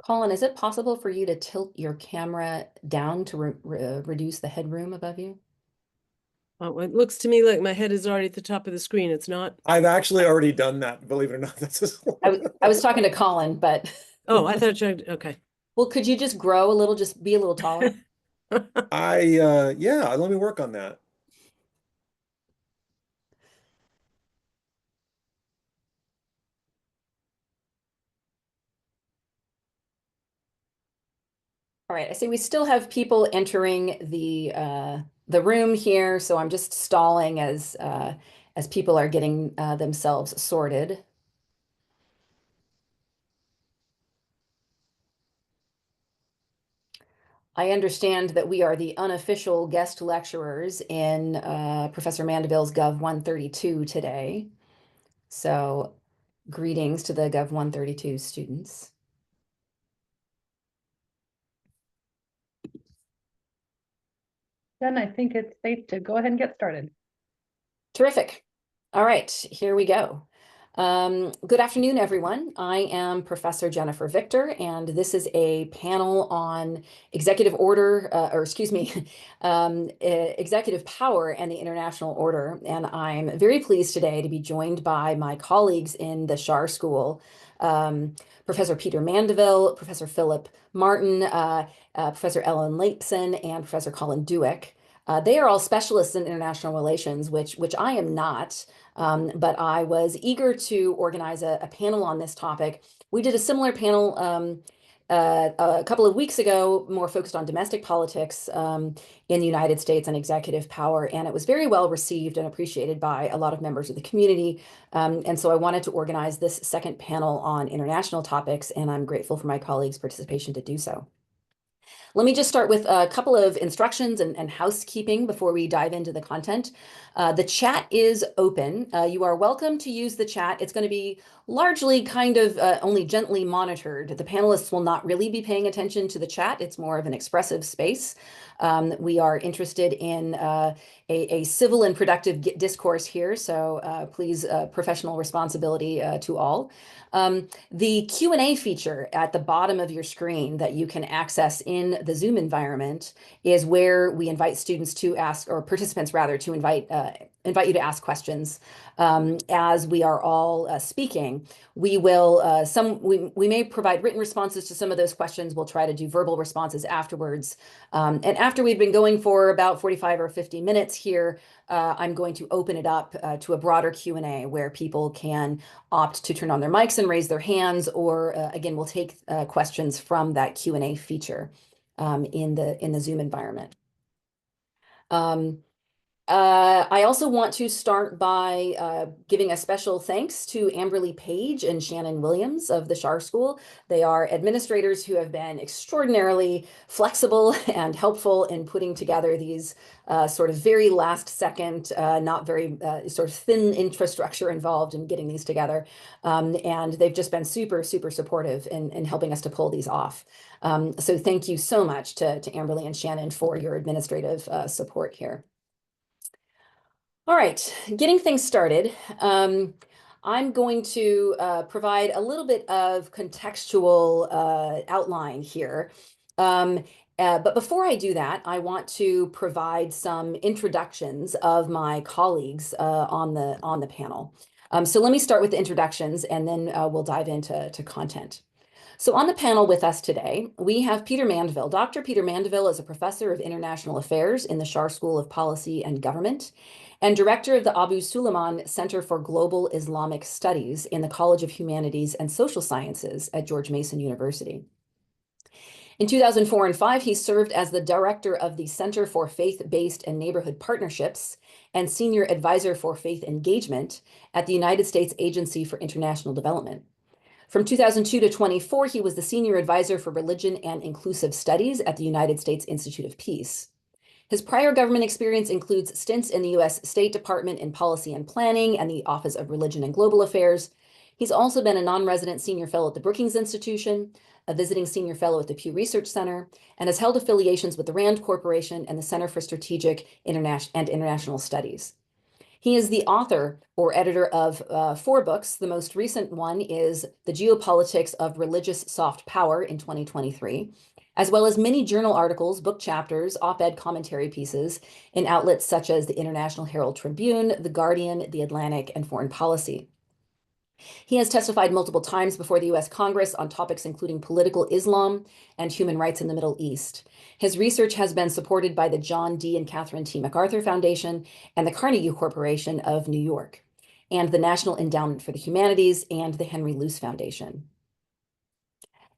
Colin, is it possible for you to tilt your camera down to reduce the headroom above you? It looks to me like my head is already at the top of the screen. It's not. I've actually already done that, believe it or not. I was talking to Colin, but Oh, I thought you. Okay. well, could you just grow a little, just be a little taller? Yeah, let me work on that. All right, I see we still have people entering the room here, so I'm just stalling as people are getting themselves sorted. I understand that we are the unofficial guest lecturers in Professor Mandeville's Gov 132 today. So greetings to the Gov 132 students. Then I think it's safe to go ahead and get started. Terrific. All right, here we go. Good afternoon, everyone. I am Professor Jennifer Victor, and this is a panel on executive order, or excuse me, executive power and the international order. And I'm very pleased today to be joined by my colleagues in the Schar School, Professor Peter Mandeville, Professor Philip Martin, Professor Ellen Lapson, and Professor Colin Dueck. They are all specialists in international relations, which I am not. But I was eager to organize a panel on this topic. We did a similar panel a couple of weeks ago, more focused on domestic politics in the United States and executive power, and it was very well received and appreciated by a lot of members of the community. And so I wanted to organize this second panel on international topics, and I'm grateful for my colleagues' participation to do so. Let me just start with a couple of instructions and housekeeping before we dive into the content. The chat is open. You are welcome to use the chat. It's going to be largely kind of only gently monitored. The panelists will not really be paying attention to the chat. It's more of an expressive space. We are interested in a civil and productive discourse here, so please, professional responsibility to all. The Q&A feature at the bottom of your screen that you can access in the Zoom environment is where we invite students to ask, or participants rather, to invite you to ask questions as we are all speaking. We will we may provide written responses to some of those questions. We'll try to do verbal responses afterwards. And after we've been going for about 45 or 50 minutes here, I'm going to open it up to a broader Q&A where people can opt to turn on their mics and raise their hands, or again, we'll take questions from that Q&A feature in the Zoom environment. I also want to start by giving a special thanks to Amberly Page and Shannon Williams of the Schar School. They are administrators who have been extraordinarily flexible and helpful in putting together these sort of very last second, not very sort of thin infrastructure involved in getting these together. And they've just been super, super supportive in helping us to pull these off. So thank you so much to Amberly and Shannon for your administrative support here. All right, getting things started. I'm going to provide a little bit of contextual outline here. But before I do that, I want to provide some introductions of my colleagues on the panel. So let me start with the introductions, and then we'll dive into content. So on the panel with us today, we have Peter Mandeville. Dr. Peter Mandeville is a professor of international affairs in the Schar School of Policy and Government and director of the Abu Suleiman Center for Global Islamic Studies in the College of Humanities and Social Sciences at George Mason University. In 2004 and 5, he served as the director of the Center for Faith-Based and Neighborhood Partnerships and senior advisor for faith engagement at the United States Agency for International Development. From 2002 to 24, he was the Senior Advisor for Religion and Inclusive Studies at the United States Institute of Peace. His prior government experience includes stints in the U.S. State Department in Policy and Planning and the Office of Religion and Global Affairs. He's also been a non-resident senior fellow at the Brookings Institution, a visiting senior fellow at the Pew Research Center, and has held affiliations with the RAND Corporation and the Center for Strategic and International Studies. He is the author or editor of 4 books. The most recent one is The Geopolitics of Religious Soft Power in 2023, as well as many journal articles, book chapters, op-ed commentary pieces in outlets such as the International Herald Tribune, The Guardian, The Atlantic, and Foreign Policy. He has testified multiple times before the U.S. Congress on topics including political Islam and human rights in the Middle East. His research has been supported by the John D. and Catherine T. MacArthur Foundation and the Carnegie Corporation of New York, and the National Endowment for the Humanities and the Henry Luce Foundation.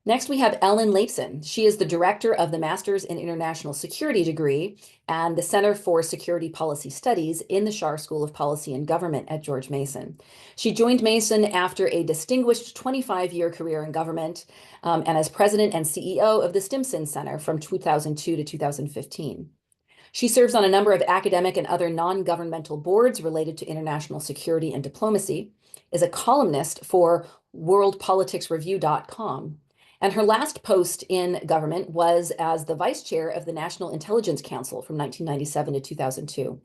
Next, we have Ellen Lapson. She is the director of the Master's in International Security degree and the Center for Security Policy Studies in the Schar School of Policy and Government at George Mason. She joined Mason after a distinguished 25-year career in government and as president and CEO of the Stimson Center from 2002 to 2015. She serves on a number of academic and other non-governmental boards related to international security and diplomacy, is a columnist for worldpoliticsreview.com. And her last post in government was as the vice chair of the National Intelligence Council from 1997 to 2002.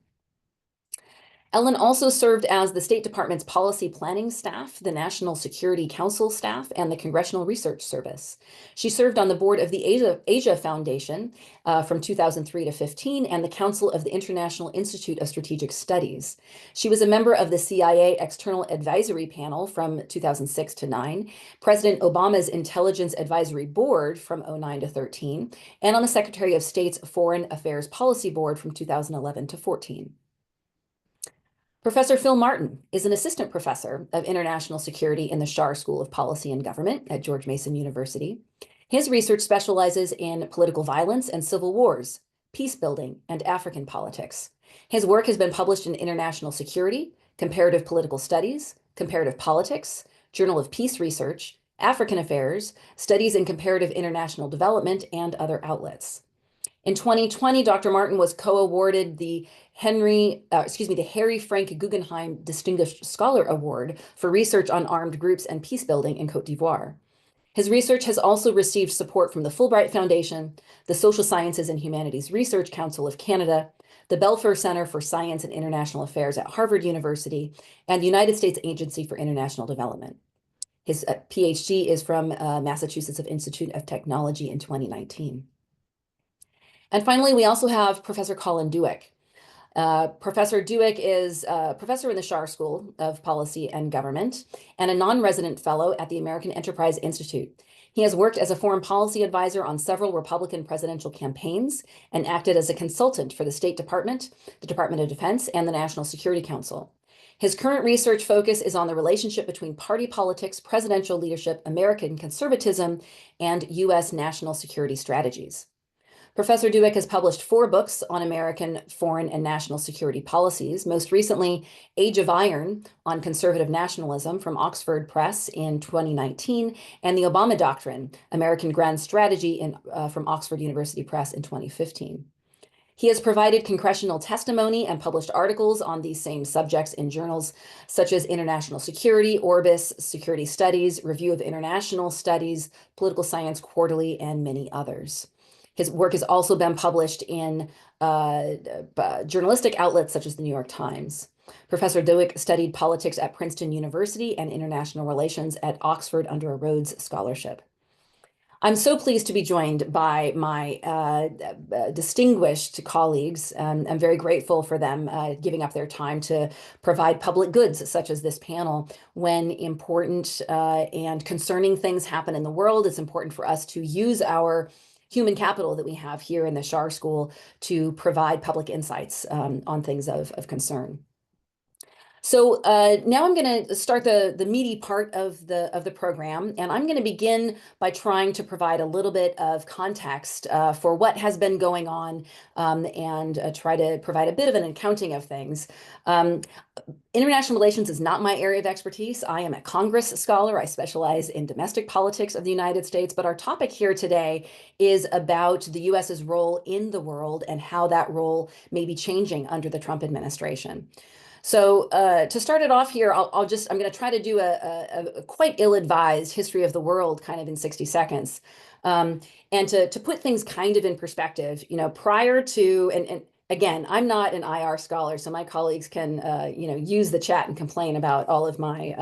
Ellen also served as the State Department's policy planning staff, the National Security Council staff, and the Congressional Research Service. She served on the board of the Asia Foundation from 2003 to 15 and the Council of the International Institute of Strategic Studies. She was a member of the CIA External Advisory Panel from 2006 to 9, President Obama's Intelligence Advisory Board from 09 to 13, and on the Secretary of State's Foreign Affairs Policy Board from 2011 to 14. Professor Phil Martin is an assistant professor of international security in the Schar School of Policy and Government at George Mason University. His research specializes in political violence and civil wars, peace building, and African politics. His work has been published in International Security, Comparative Political Studies, Comparative Politics, Journal of Peace Research, African Affairs, Studies in Comparative International Development, and other outlets. In 2020, Dr. Martin was co-awarded the Harry Frank Guggenheim Distinguished Scholar Award for research on armed groups and peace building in Côte d'Ivoire. His research has also received support from the Fulbright Foundation, the Social Sciences and Humanities Research Council of Canada, the Belfer Center for Science and International Affairs at Harvard University, and the United States Agency for International Development. His PhD is from Massachusetts Institute of Technology in 2019. And finally, we also have Professor Colin Dueck. Professor Dueck is a professor in the Schar School of Policy and Government and a non-resident fellow at the American Enterprise Institute. He has worked as a foreign policy advisor on several Republican presidential campaigns and acted as a consultant for the State Department, the Department of Defense, and the National Security Council. His current research focus is on the relationship between party politics, presidential leadership, American conservatism, and U.S. national security strategies. Professor Dueck has published 4 books on American foreign and national security policies, most recently Age of Iron on Conservative Nationalism from Oxford Press in 2019, and The Obama Doctrine, American Grand Strategy from Oxford University Press in 2015. He has provided congressional testimony and published articles on these same subjects in journals such as International Security, Orbis, Security Studies, Review of International Studies, Political Science Quarterly, and many others. His work has also been published in journalistic outlets such as the New York Times. Professor Dueck studied politics at Princeton University and international relations at Oxford under a Rhodes Scholarship. I'm so pleased to be joined by my distinguished colleagues. I'm very grateful for them giving up their time to provide public goods such as this panel. When important and concerning things happen in the world, it's important for us to use our human capital that we have here in the Schar School to provide public insights on things of concern. So now I'm going to start the meaty part of the program, and I'm going to begin by trying to provide a little bit of context for what has been going on and try to provide a bit of an accounting of things. International relations is not my area of expertise. I am a Congress scholar. I specialize in domestic politics of the United States, but our topic here today is about the US's role in the world and how that role may be changing under the Trump administration. So to start it off here, I'm going to try to do a quite ill-advised history of the world kind of in 60 seconds. And to put things kind of in perspective, prior to, and again, I'm not an IR scholar, so my colleagues can, use the chat and complain about all of my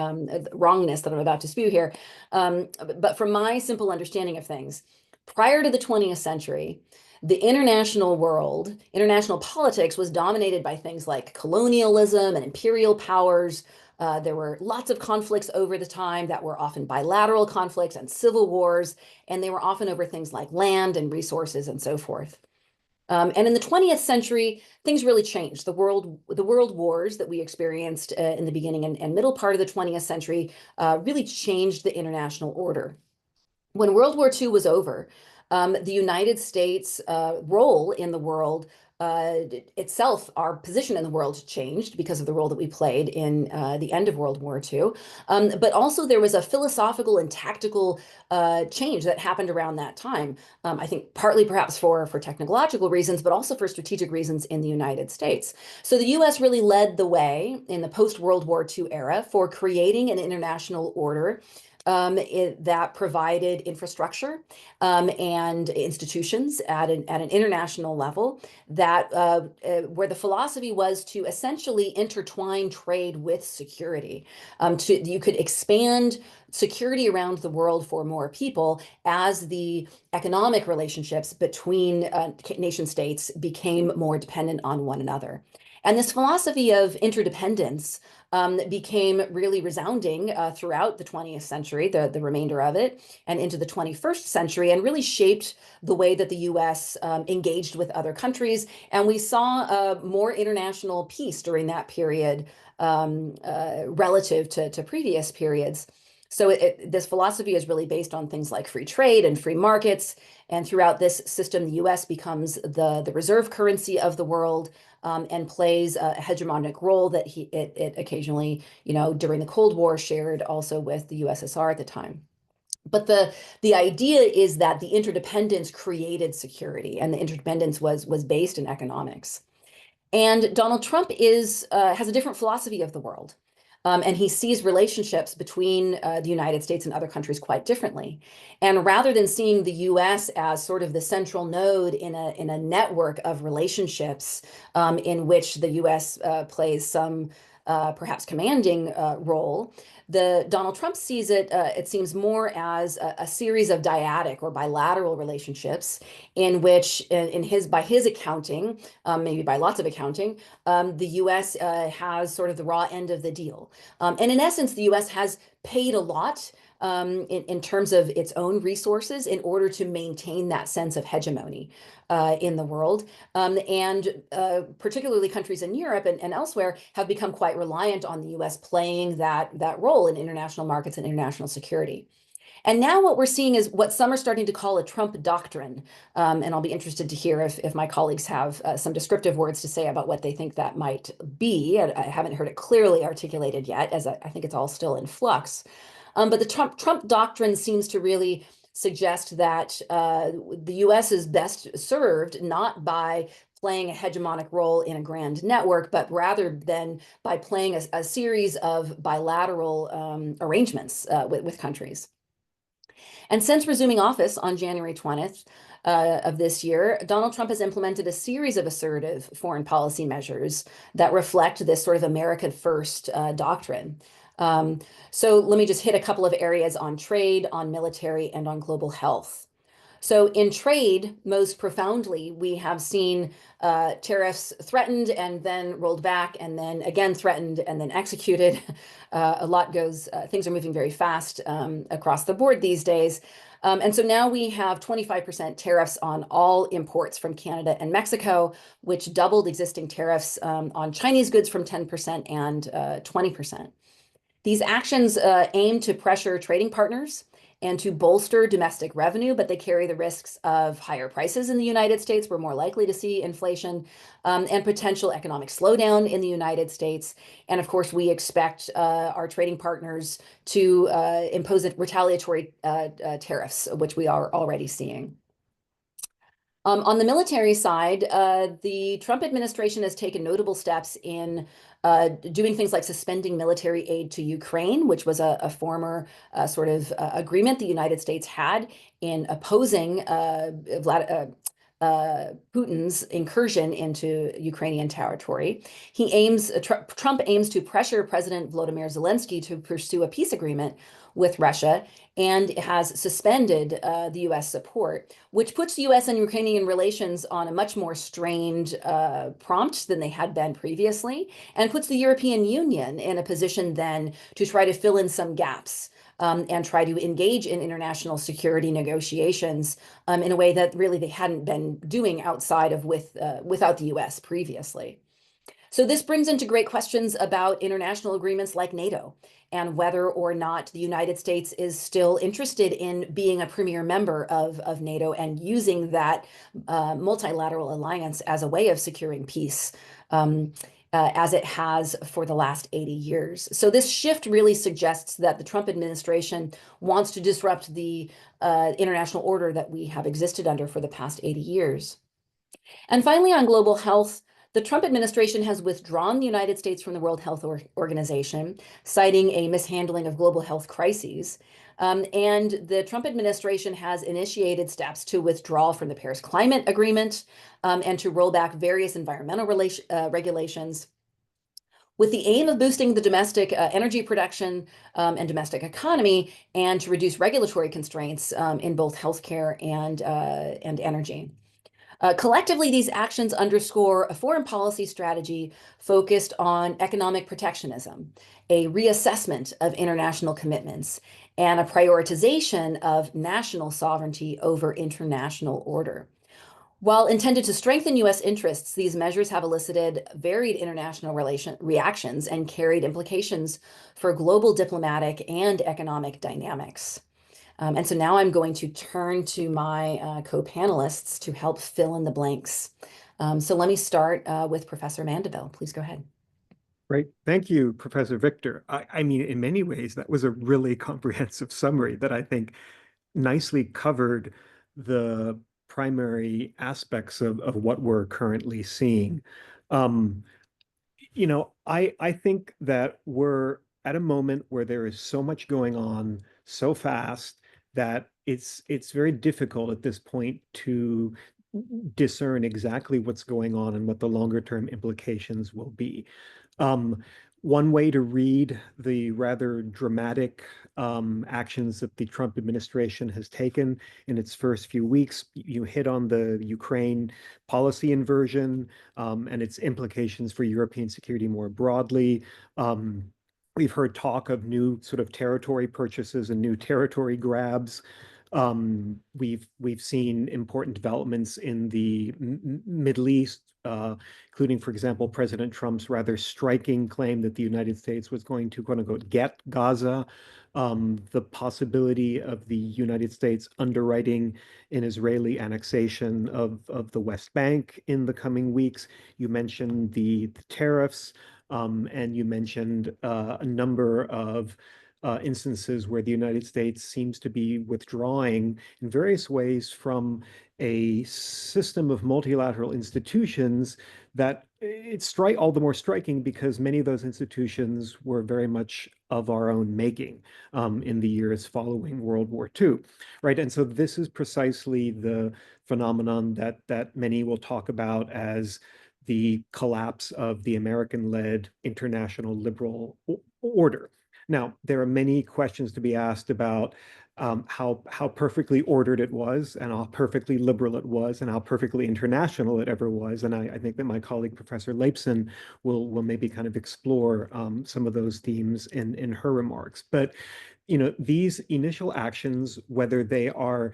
wrongness that I'm about to spew here. But from my simple understanding of things, prior to the 20th century, the international world, international politics was dominated by things like colonialism and imperial powers. There were lots of conflicts over the time that were often bilateral conflicts and civil wars, and they were often over things like land and resources and so forth. And in the 20th century, things really changed. The world wars that we experienced in the beginning and middle part of the 20th century really changed the international order. When World War II was over, the United States' role in the world itself, our position in the world changed because of the role that we played in the end of World War II. But also there was a philosophical and tactical change that happened around that time. I think partly perhaps for technological reasons, but also for strategic reasons in the United States. So the US really led the way in the post-World War II era for creating an international order that provided infrastructure and institutions at an international level that where the philosophy was to essentially intertwine trade with security. You could expand security around the world for more people as the economic relationships between nation states became more dependent on one another. And this philosophy of interdependence became really resounding throughout the 20th century, the remainder of it, and into the 21st century, and really shaped the way that the US engaged with other countries. And we saw more international peace during that period relative to previous periods. So this philosophy is really based on things like free trade and free markets. And throughout this system, the US becomes the reserve currency of the world. And plays a hegemonic role that it occasionally, during the Cold War shared also with the USSR at the time. But the idea is that the interdependence created security, and the interdependence was based in economics. And Donald Trump has a different philosophy of the world. And he sees relationships between the United States and other countries quite differently. And rather than seeing the US as sort of the central node in a network of relationships in which the US plays some perhaps commanding role, Donald Trump sees it, it seems more as a series of dyadic or bilateral relationships in which, by his accounting, maybe by lots of accounting, the US has sort of the raw end of the deal. And in essence, the US has paid a lot in terms of its own resources in order to maintain that sense of hegemony in the world. And particularly countries in Europe and elsewhere have become quite reliant on the US playing that role in international markets and international security. And now what we're seeing is what some are starting to call a Trump doctrine. And I'll be interested to hear if my colleagues have some descriptive words to say about what they think that might be. I haven't heard it clearly articulated yet, as I think it's all still in flux. But the Trump doctrine seems to really suggest that the US is best served not by playing a hegemonic role in a grand network, but rather than by playing a series of bilateral arrangements with countries. And since resuming office on January 20th of this year, Donald Trump has implemented a series of assertive foreign policy measures that reflect this sort of America First doctrine. So let me just hit a couple of areas on trade, on military, and on global health. So in trade, most profoundly, we have seen tariffs threatened and then rolled back and then again threatened and then executed. Things are moving very fast across the board these days. And so now we have 25% tariffs on all imports from Canada and Mexico, which doubled existing tariffs on Chinese goods from 10% and 20%. These actions aim to pressure trading partners and to bolster domestic revenue, but they carry the risks of higher prices in the United States. We're more likely to see inflation and potential economic slowdown in the United States. And of course, we expect our trading partners to impose retaliatory tariffs, which we are already seeing. On the military side, the Trump administration has taken notable steps in doing things like suspending military aid to Ukraine, which was a former sort of agreement the United States had in opposing Putin's incursion into Ukrainian territory. Trump aims to pressure President Volodymyr Zelensky to pursue a peace agreement with Russia and has suspended the U.S. support, which puts U.S. and Ukrainian relations on a much more strained prompt than they had been previously, and puts the European Union in a position then to try to fill in some gaps and try to engage in international security negotiations in a way that really they hadn't been doing outside of without the US previously. So this brings into great questions about international agreements like NATO and whether or not the United States is still interested in being a premier member of NATO and using that multilateral alliance as a way of securing peace. As it has for the last 80 years. So this shift really suggests that the Trump administration wants to disrupt the international order that we have existed under for the past 80 years. And finally, on global health, the Trump administration has withdrawn the United States from the World Health Organization, citing a mishandling of global health crises. And the Trump administration has initiated steps to withdraw from the Paris Climate Agreement and to roll back various environmental regulations with the aim of boosting the domestic energy production and domestic economy and to reduce regulatory constraints in both healthcare and energy. Collectively, these actions underscore a foreign policy strategy focused on economic protectionism, a reassessment of international commitments, and a prioritization of national sovereignty over international order. While intended to strengthen U.S. interests, these measures have elicited varied international reactions and carried implications for global diplomatic and economic dynamics. And so now I'm going to turn to my co-panelists to help fill in the blanks. So let me start with Professor Mandeville. Please go ahead. Great. Thank you, Professor Victor. I mean, in many ways, that was a really comprehensive summary that I think nicely covered the primary aspects of what we're currently seeing. Um, I think that we're at a moment where there is so much going on so fast that it's very difficult at this point to discern exactly what's going on and what the longer term implications will be. Um, One way to read the rather dramatic actions that the Trump administration has taken in its first few weeks, you hit on the Ukraine policy inversion and its implications for European security more broadly. We've heard talk of new sort of territory purchases and new territory grabs. We've seen important developments in the Middle East, including, for example, President Trump's rather striking claim that the United States was going to, quote unquote, get Gaza, the possibility of the United States underwriting an Israeli annexation of the West Bank in the coming weeks. You mentioned the tariffs, and you mentioned a number of instances where the United States seems to be withdrawing in various ways from a system of multilateral institutions that it's all the more striking because many of those institutions were very much of our own making in the years following World War II, right? And so this is precisely the phenomenon that many will talk about as the collapse of the American-led international liberal order. Now, there are many questions to be asked about how perfectly ordered it was and how perfectly liberal it was and how perfectly international it ever was. And I think that my colleague, Professor Leibson, will maybe kind of explore some of those themes in her remarks. But, these initial actions, whether they are,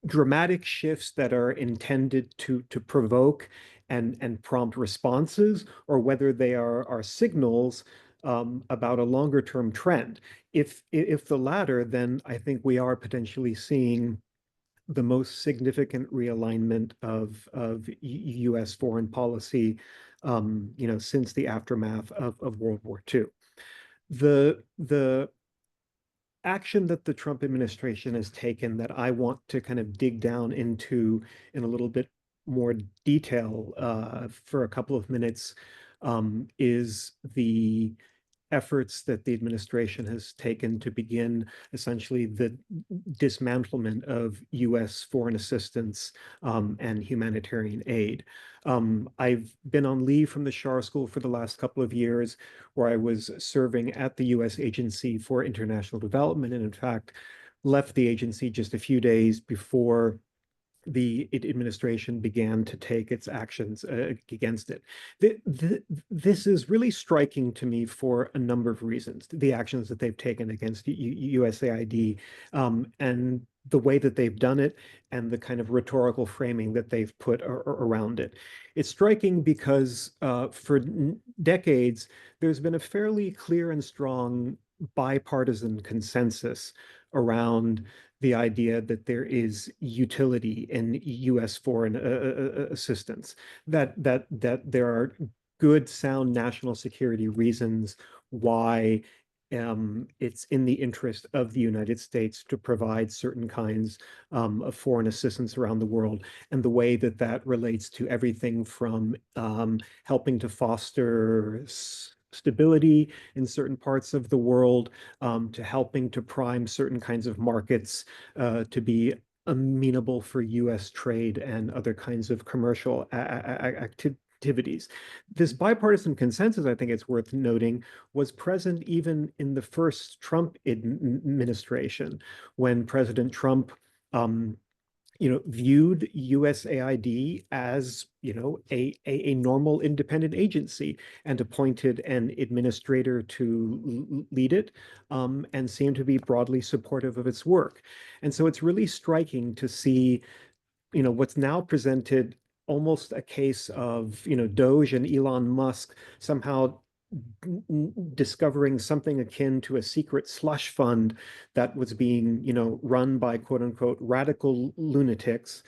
dramatic shifts that are intended to provoke and prompt responses, or whether they are signals about a longer term trend. If the latter, then I think we are potentially seeing the most significant realignment of U.S. foreign policy, since the aftermath of World War II. The action that the Trump administration has taken that I want to kind of dig down into in a little bit more detail for a couple of minutes is the efforts that the administration has taken to begin essentially the dismantlement of U.S. foreign assistance and humanitarian aid. I've been on leave from the Schar School for the last couple of years, where I was serving at the U.S. Agency for International Development, and in fact, left the agency just a few days before the administration began to take its actions against it. This is really striking to me for a number of reasons. The actions that they've taken against USAID and the way that they've done it and the kind of rhetorical framing that they've put around it. It's striking because for decades, there's been a fairly clear and strong bipartisan consensus around the idea that there is utility in U.S. foreign assistance, that there are good, sound national security reasons why it's in the interest of the United States to provide certain kinds of foreign assistance around the world, and the way that that relates to everything from helping to foster stability in certain parts of the world, to helping to prime certain kinds of markets to be amenable for U.S. trade and other kinds of commercial activities. This bipartisan consensus, I think it's worth noting, was present even in the first Trump administration, when President Trump viewed USAID as, a normal independent agency, and appointed an administrator to lead it, and seemed to be broadly supportive of its work. And so it's really striking to see, what's now presented almost a case of, Doge and Elon Musk somehow discovering something akin to a secret slush fund that was being, run by quote unquote radical lunatics,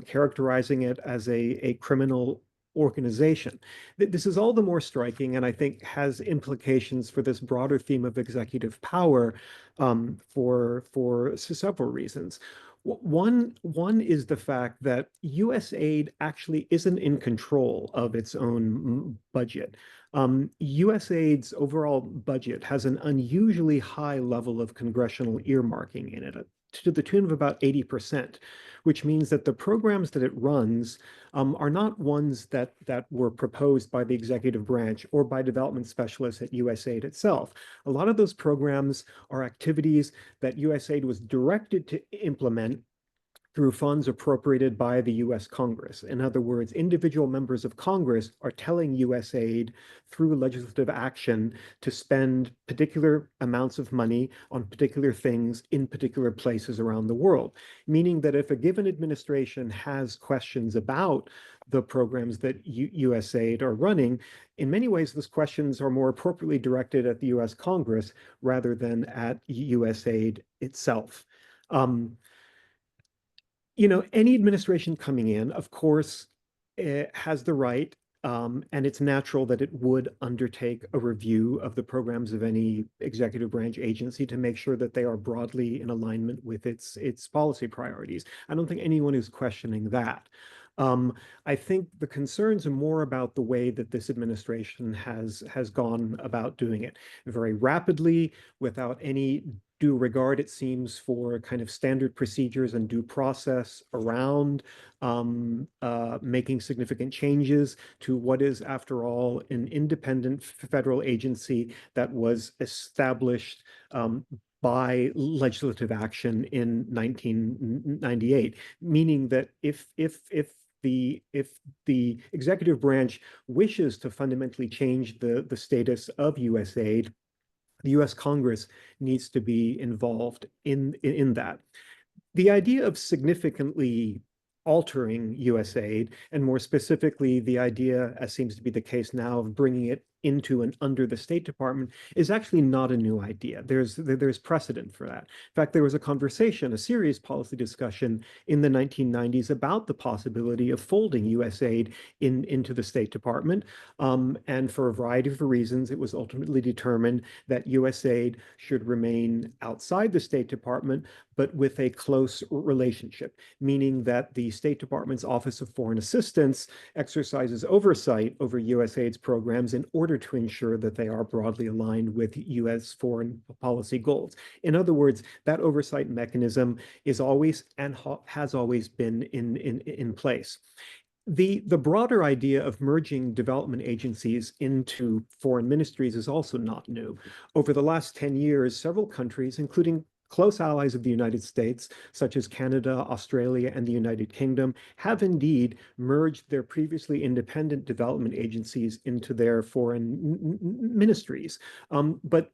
characterizing it as a criminal organization. This is all the more striking, and I think has implications for this broader theme of executive power, for several reasons. One is the fact that U.S. aid actually isn't in control of its own budget. USAID's overall budget has an unusually high level of congressional earmarking in it, to the tune of about 80%, which means that the programs that it runs are not ones that were proposed by the executive branch or by development specialists at USAID itself. A lot of those programs are activities that USAID was directed to implement through funds appropriated by the US Congress. In other words, individual members of Congress are telling USAID through legislative action to spend particular amounts of money on particular things in particular places around the world. Meaning that if a given administration has questions about the programs that USAID are running, in many ways, those questions are more appropriately directed at the US Congress rather than at USAID itself. Any administration coming in, of course, has the right, and it's natural that it would undertake a review of the programs of any executive branch agency to make sure that they are broadly in alignment with its policy priorities. I don't think anyone is questioning that. I think the concerns are more about the way that this administration has gone about doing it very rapidly, without any due regard, it seems, for kind of standard procedures and due process around making significant changes to what is, after all, an independent federal agency that was established by legislative action in 1998, meaning that if the executive branch wishes to fundamentally change the status of USAID, the US Congress needs to be involved in that. The idea of significantly altering USAID, and more specifically, the idea, as seems to be the case now, of bringing it into and under the State Department, is actually not a new idea. There's precedent for that. In fact, there was a conversation, a serious policy discussion in the 1990s about the possibility of folding USAID into the State Department. And for a variety of reasons, it was ultimately determined that USAID should remain outside the State Department, but with a close relationship, meaning that the State Department's Office of Foreign Assistance exercises oversight over USAID's programs in order order to ensure that they are broadly aligned with US foreign policy goals. In other words, that oversight mechanism is always and has always been in place. The broader idea of merging development agencies into foreign ministries is also not new. Over the last 10 years, several countries, including close allies of the United States, such as Canada, Australia, and the United Kingdom, have indeed merged their previously independent development agencies into their foreign ministries. But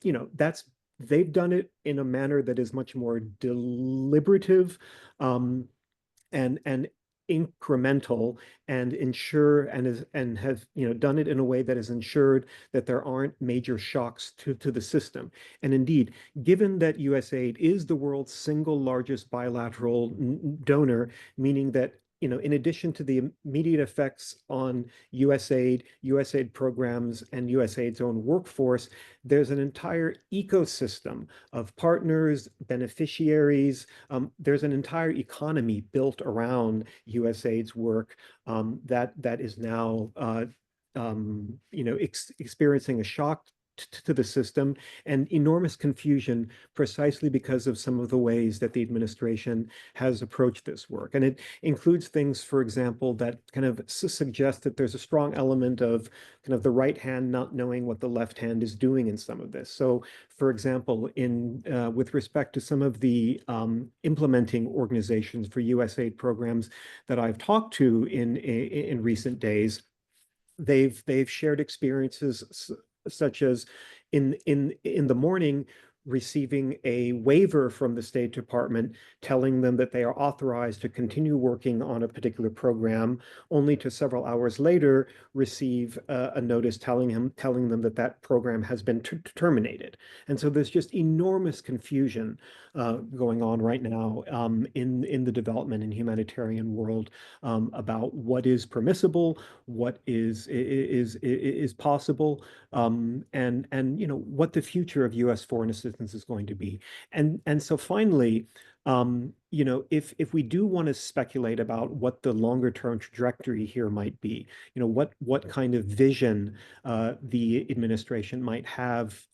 they've done it in a manner that is much more deliberative, and incremental, and ensure and have done it in a way that has ensured that there aren't major shocks to the system. And indeed, given that USAID is the world's single largest bilateral donor, meaning that in addition to the immediate effects on USAID programs, and USAID's own workforce, there's an entire ecosystem of partners, beneficiaries. There's an entire economy built around USAID's work that is now experiencing a shock to the system and enormous confusion precisely because of some of the ways that the administration has approached this work. And it includes things, for example, that kind of suggest that there's a strong element of kind of the right hand not knowing what the left hand is doing in some of this. So, for example, with respect to some of the implementing organizations for USAID programs that I've talked to in recent days, they've shared experiences such as in the morning receiving a waiver from the State Department telling them that they are authorized to continue working on a particular program, only to several hours later receive a notice telling them that that program has been terminated. And so there's just enormous confusion going on right now in the development and humanitarian world about what is permissible, what is possible, and what the future of U.S. foreign assistance is going to be. And so finally, if we do want to speculate about what the longer term trajectory here might be, what kind of vision the administration might have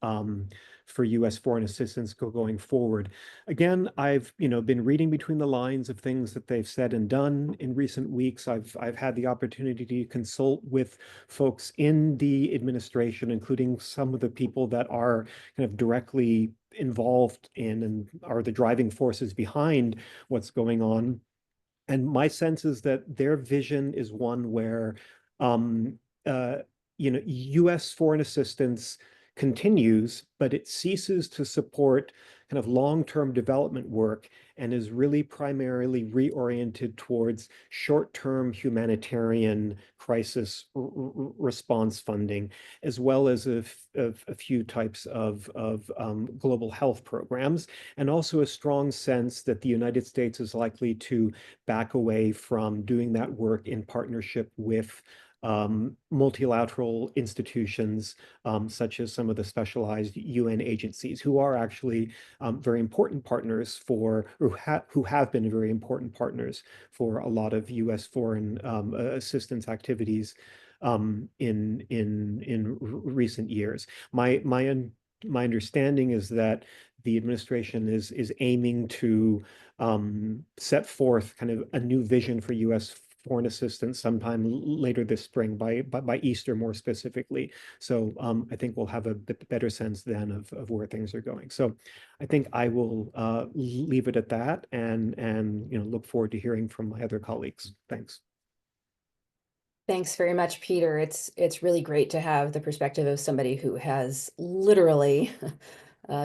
for U.S. foreign assistance going forward. Again, I've been reading between the lines of things that they've said and done in recent weeks. I've had the opportunity to consult with folks in the administration, including some of the people that are kind of directly involved in and are the driving forces behind what's going on. And my sense is that their vision is one where U.S. foreign assistance continues, but it ceases to support kind of long-term development work and is really primarily reoriented towards short-term humanitarian crisis response funding, as well as a few types of global health programs, and also a strong sense that the United States is likely to back away from doing that work in partnership with multilateral institutions, such as some of the specialized UN agencies, who are actually very important partners who have been very important partners for a lot of U.S. foreign assistance activities in recent years. My understanding is that the administration is aiming to set forth kind of a new vision for U.S. foreign assistance sometime later this spring, by Easter more specifically. So I think we'll have a bit better sense then of where things are going. So I think I will leave it at that, and look forward to hearing from my other colleagues. Thanks. Thanks very much, Peter. It's really great to have the perspective of somebody who has literally,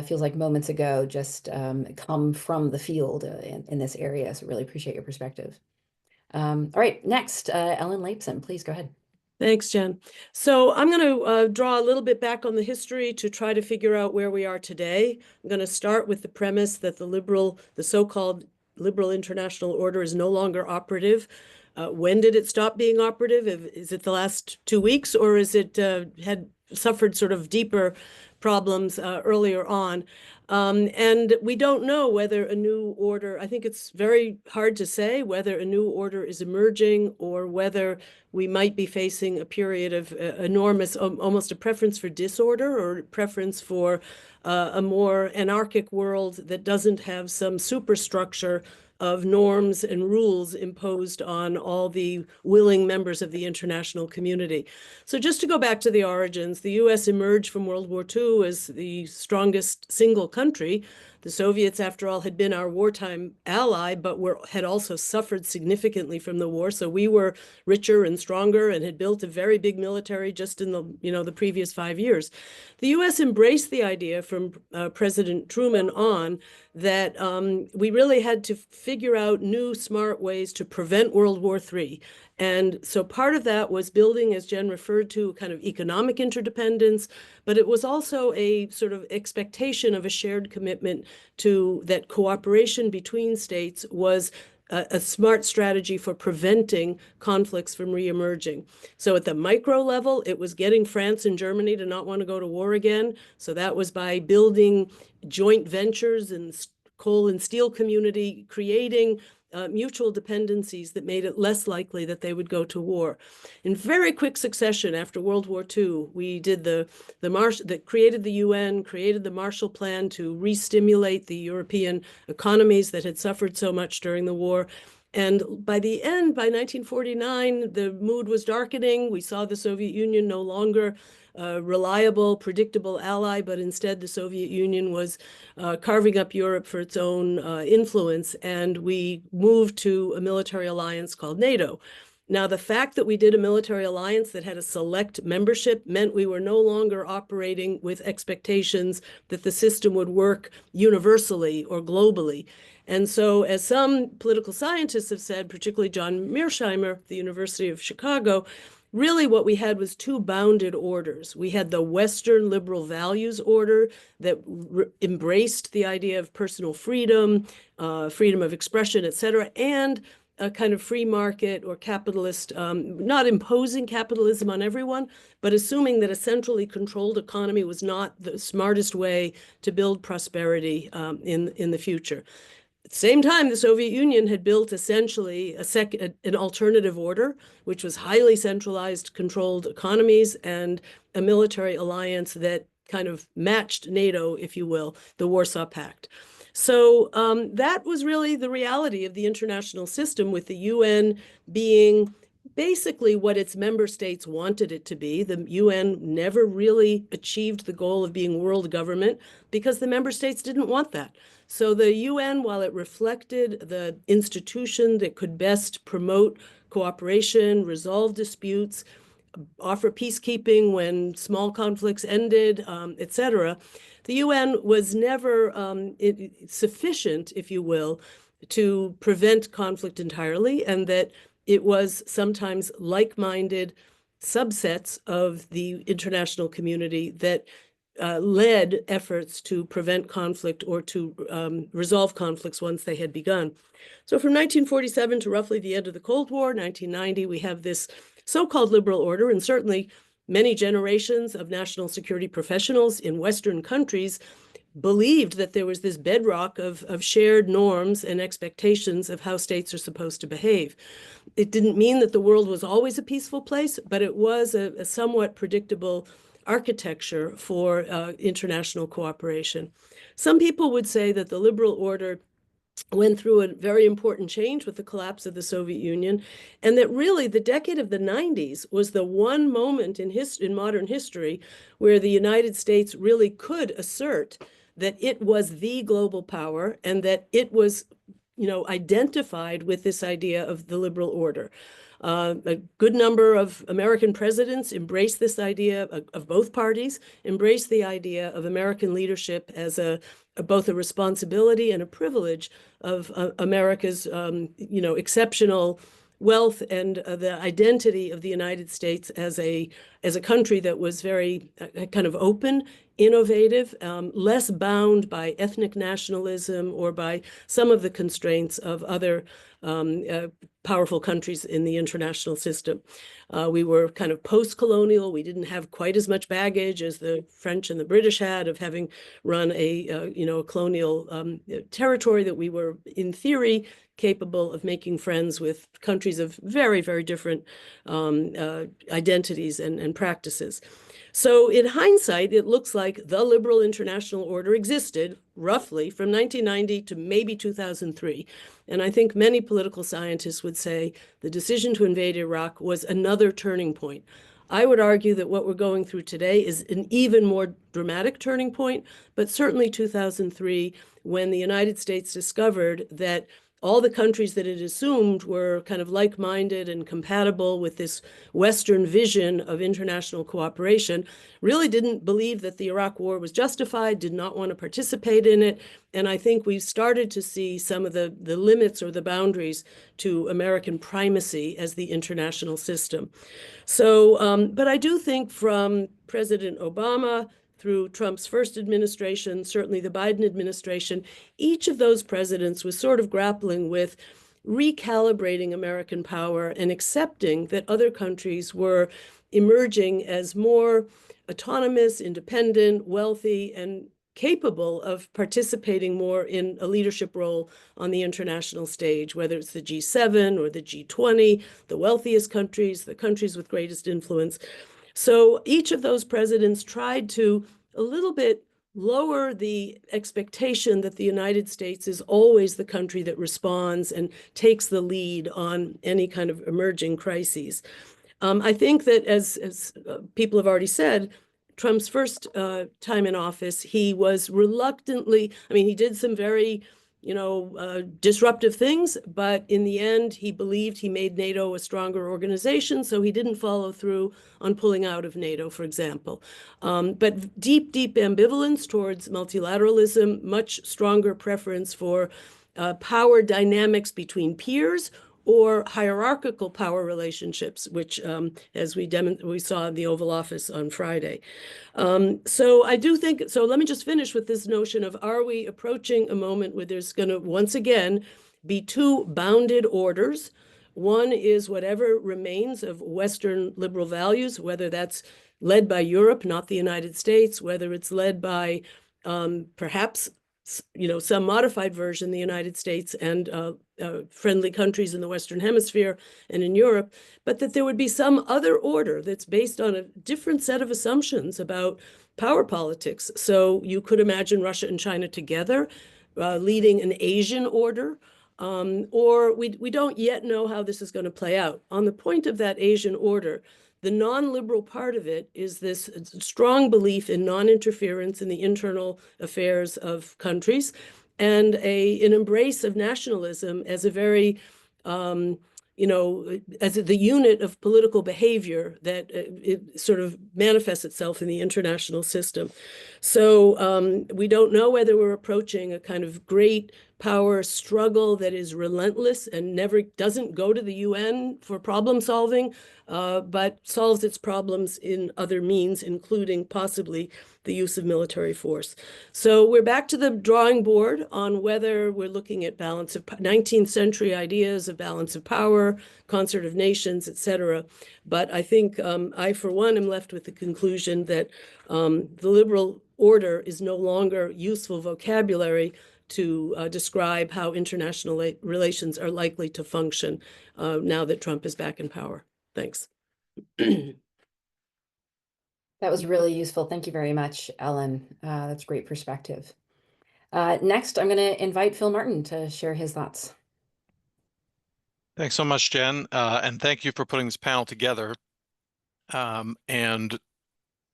feels like moments ago, just come from the field in this area. So really appreciate your perspective. All right, next, Ellen Lapson, please go ahead. Thanks, Jen. So I'm going to draw a little bit back on the history to try to figure out where we are today. I'm going to start with the premise that the so-called liberal international order is no longer operative. When did it stop being operative? Is it the last 2 weeks, or is it had suffered sort of deeper problems earlier on? And we don't know whether a new order, I think it's very hard to say whether a new order is emerging or whether we might be facing a period of enormous, almost a preference for disorder or preference for a more anarchic world that doesn't have some superstructure of norms and rules imposed on all the willing members of the international community. So just to go back to the origins, the US emerged from World War II as the strongest single country. The Soviets, after all, had been our wartime ally, but had also suffered significantly from the war. So we were richer and stronger and had built a very big military just in the previous 5 years. The US embraced the idea from President Truman on that we really had to figure out new smart ways to prevent World War III. And so part of that was building, as Jen referred to, kind of economic interdependence, but it was also a sort of expectation of a shared commitment to that cooperation between states was a smart strategy for preventing conflicts from reemerging. So at the micro level, it was getting France and Germany to not want to go to war again. So that was by building joint ventures in coal and steel community, creating mutual dependencies that made it less likely that they would go to war. In very quick succession after World War II, we did created the UN, created the Marshall Plan to re-stimulate the European economies that had suffered so much during the war. And by the end, by 1949, the mood was darkening. We saw the Soviet Union no longer a reliable, predictable ally, but instead the Soviet Union was carving up Europe for its own influence, and we moved to a military alliance called NATO. Now, the fact that we did a military alliance that had a select membership meant we were no longer operating with expectations that the system would work universally or globally. And so, as some political scientists have said, particularly John Mearsheimer, the University of Chicago, really what we had was two bounded orders. We had the Western liberal values order that embraced the idea of personal freedom, freedom of expression, et cetera, and a kind of free market or capitalist, not imposing capitalism on everyone, but assuming that a centrally controlled economy was not the smartest way to build prosperity in the future. At the same time, the Soviet Union had built essentially an alternative order, which was highly centralized, controlled economies and a military alliance that kind of matched NATO, if you will, the Warsaw Pact. So that was really the reality of the international system, with the UN being basically what its member states wanted it to be. The UN never really achieved the goal of being world government because the member states didn't want that. So the UN, while it reflected the institution that could best promote cooperation, resolve disputes, offer peacekeeping when small conflicts ended, et cetera, the UN was never sufficient, if you will, to prevent conflict entirely, and that it was sometimes like-minded subsets of the international community that led efforts to prevent conflict or to resolve conflicts once they had begun. So from 1947 to roughly the end of the Cold War, 1990, we have this so-called liberal order, and certainly many generations of national security professionals in Western countries believed that there was this bedrock of shared norms and expectations of how states are supposed to behave. It didn't mean that the world was always a peaceful place, but it was a somewhat predictable architecture for international cooperation. Some people would say that the liberal order went through a very important change with the collapse of the Soviet Union, and that really the decade of the 90s was the one moment in modern history where the United States really could assert that it was the global power and that it was, identified with this idea of the liberal order. A good number of American presidents embraced this idea of both parties, embraced the idea of American leadership as both a responsibility and a privilege of America's, exceptional wealth and the identity of the United States as a country that was very kind of open innovative, less bound by ethnic nationalism or by some of the constraints of other powerful countries in the international system. We were kind of post-colonial. We didn't have quite as much baggage as the French and the British had of having run a colonial territory, that we were, in theory, capable of making friends with countries of very, very different identities and practices. So in hindsight, it looks like the liberal international order existed roughly from 1990 to maybe 2003. And I think many political scientists would say the decision to invade Iraq was another turning point. I would argue that what we're going through today is an even more dramatic turning point, but certainly 2003, when the United States discovered that all the countries that it assumed were kind of like-minded and compatible with this Western vision of international cooperation, really didn't believe that the Iraq War was justified, did not want to participate in it. And I think we've started to see some of the limits or the boundaries to American primacy as the international system. So, but I do think from President Obama through Trump's first administration, certainly the Biden administration, each of those presidents was sort of grappling with recalibrating American power and accepting that other countries were emerging as more autonomous, independent, wealthy, and capable of participating more in a leadership role on the international stage, whether it's the G7 or the G20, the wealthiest countries, the countries with greatest influence. So each of those presidents tried to a little bit lower the expectation that the United States is always the country that responds and takes the lead on any kind of emerging crises. I think that as people have already said, Trump's first time in office, he was reluctantly, I mean, he did some very disruptive things, but in the end, he believed he made NATO a stronger organization, so he didn't follow through on pulling out of NATO, for example. But deep, deep ambivalence towards multilateralism, much stronger preference for power dynamics between peers or hierarchical power relationships, which, as we saw in the Oval Office on Friday. So I do think, so let me just finish with this notion of, are we approaching a moment where there's going to, once again, be two bounded orders? One is whatever remains of Western liberal values, whether that's led by Europe, not the United States, whether it's led by perhaps some modified version, the United States and friendly countries in the Western Hemisphere and in Europe, but that there would be some other order that's based on a different set of assumptions about power politics. So you could imagine Russia and China together leading an Asian order, or we don't yet know how this is going to play out. On the point of that Asian order, the non-liberal part of it is this strong belief in non-interference in the internal affairs of countries and an embrace of nationalism as a very, as the unit of political behavior that it sort of manifests itself in the international system. So we don't know whether we're approaching a kind of great power struggle that is relentless and never doesn't go to the UN for problem solving, but solves its problems in other means, including possibly the use of military force. So we're back to the drawing board on whether we're looking at balance of 19th century ideas of balance of power, concert of nations, etc. But I think I, for one, am left with the conclusion that the liberal order is no longer useful vocabulary to describe how international relations are likely to function now that Trump is back in power. Thanks. That was really useful. Thank you very much, Ellen. That's great perspective. Next, I'm going to invite Phil Martin to share his thoughts. Thanks so much, Jen. And thank you for putting this panel together. And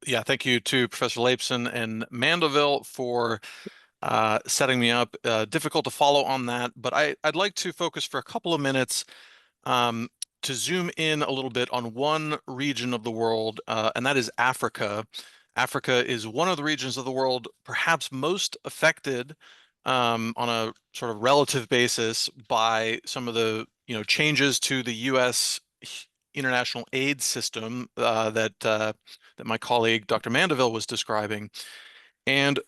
yeah, thank you to Professor Leibson and Mandeville for setting me up. Difficult to follow on that, but I'd like to focus for a couple of minutes to zoom in a little bit on one region of the world, and that is Africa. Africa is one of the regions of the world perhaps most affected on a sort of relative basis by some of the changes to the U.S. international aid system that my colleague Dr. Mandeville was describing. And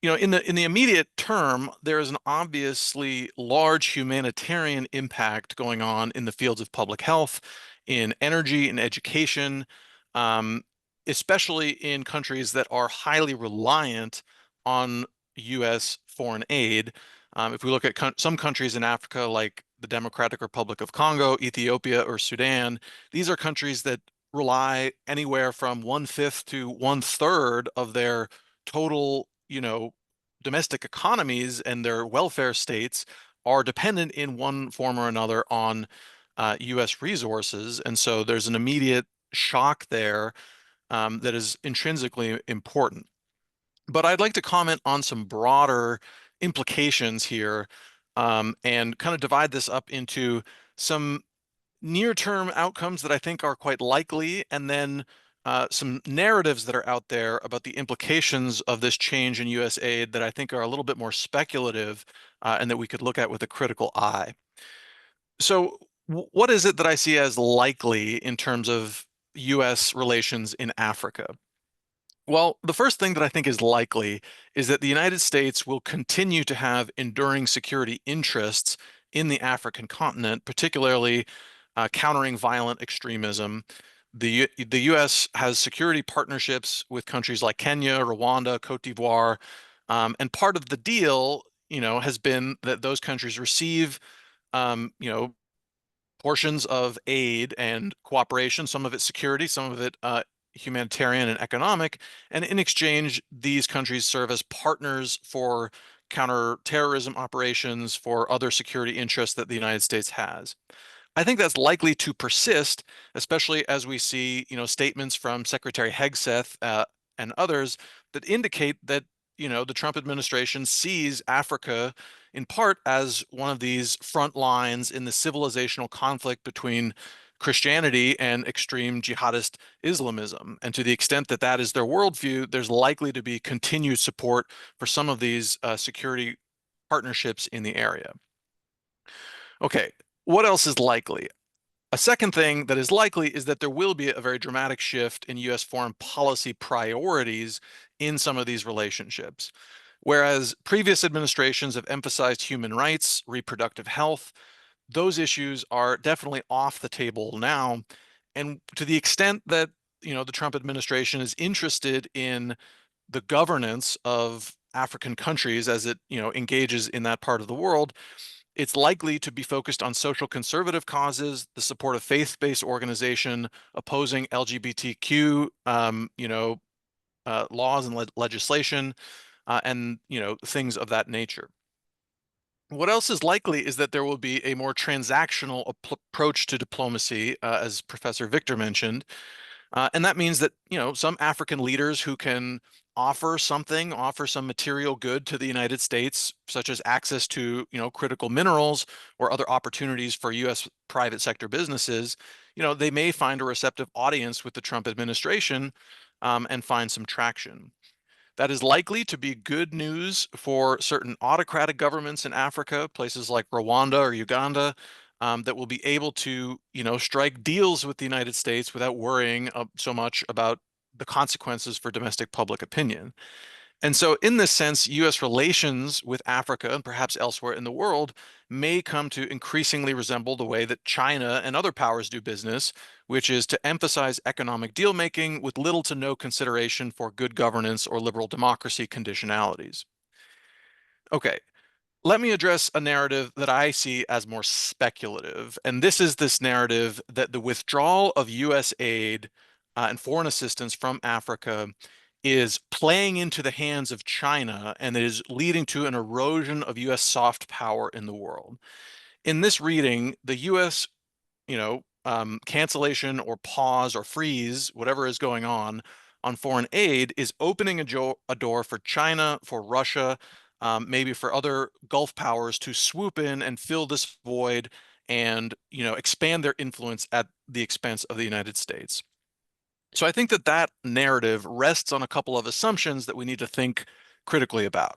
in the immediate term, there is an obviously large humanitarian impact going on in the fields of public health, in energy and education, um, especially in countries that are highly reliant on U.S. foreign aid. If we look at some countries in Africa, like the Democratic Republic of Congo, Ethiopia, or Sudan, these are countries that rely anywhere from 1/5 to 1/3 of their total, domestic economies and their welfare states are dependent in one form or another on U.S. resources. And so there's an immediate shock there that is intrinsically important. But I'd like to comment on some broader implications here, and kind of divide this up into some near-term outcomes that I think are quite likely, and then some narratives that are out there about the implications of this change in U.S. aid that I think are a little bit more speculative, and that we could look at with a critical eye. So what is it that I see as likely in terms of U.S. relations in Africa? Well, the first thing that I think is likely is that the United States will continue to have enduring security interests in the African continent, particularly countering violent extremism. The U.S. has security partnerships with countries like Kenya, Rwanda, Cote d'Ivoire, and part of the deal, has been that those countries receive, portions of aid and cooperation, some of it security, some of it humanitarian and economic. And in exchange, these countries serve as partners for counterterrorism operations, for other security interests that the United States has. I think that's likely to persist, especially as we see, statements from Secretary Hegseth and others that indicate that, the Trump administration sees Africa in part as one of these front lines in the civilizational conflict between Christianity and extreme jihadist Islamism. And to the extent that that is their worldview, there's likely to be continued support for some of these security partnerships in the area. Okay, what else is likely? A second thing that is likely is that there will be a very dramatic shift in U.S. foreign policy priorities in some of these relationships. Whereas previous administrations have emphasized human rights, reproductive health, those issues are definitely off the table now. And to the extent that, the Trump administration is interested in the governance of African countries as it, engages in that part of the world, it's likely to be focused on social conservative causes, the support of faith-based organization, opposing LGBTQ, laws and legislation, and things of that nature. What else is likely is that there will be a more transactional approach to diplomacy, as Professor Victor mentioned, and that means that, some African leaders who can offer some material good to the United States, such as access to, critical minerals or other opportunities for U.S. private sector businesses, they may find a receptive audience with the Trump administration, and find some traction. That is likely to be good news for certain autocratic governments in Africa, places like Rwanda or Uganda, that will be able to, strike deals with the United States without worrying so much about the consequences for domestic public opinion. And so in this sense, U.S. relations with Africa and perhaps elsewhere in the world may come to increasingly resemble the way that China and other powers do business, which is to emphasize economic deal making with little to no consideration for good governance or liberal democracy conditionalities. Okay, let me address a narrative that I see as more speculative. And this is this narrative that the withdrawal of U.S. aid and foreign assistance from Africa is playing into the hands of China and is leading to an erosion of U.S. soft power in the world. In this reading, the U.S., cancellation or pause or freeze, whatever is going on foreign aid, is opening a door for China, for Russia, maybe for other Gulf powers to swoop in and fill this void and, expand their influence at the expense of the United States. So I think that that narrative rests on a couple of assumptions that we need to think critically about.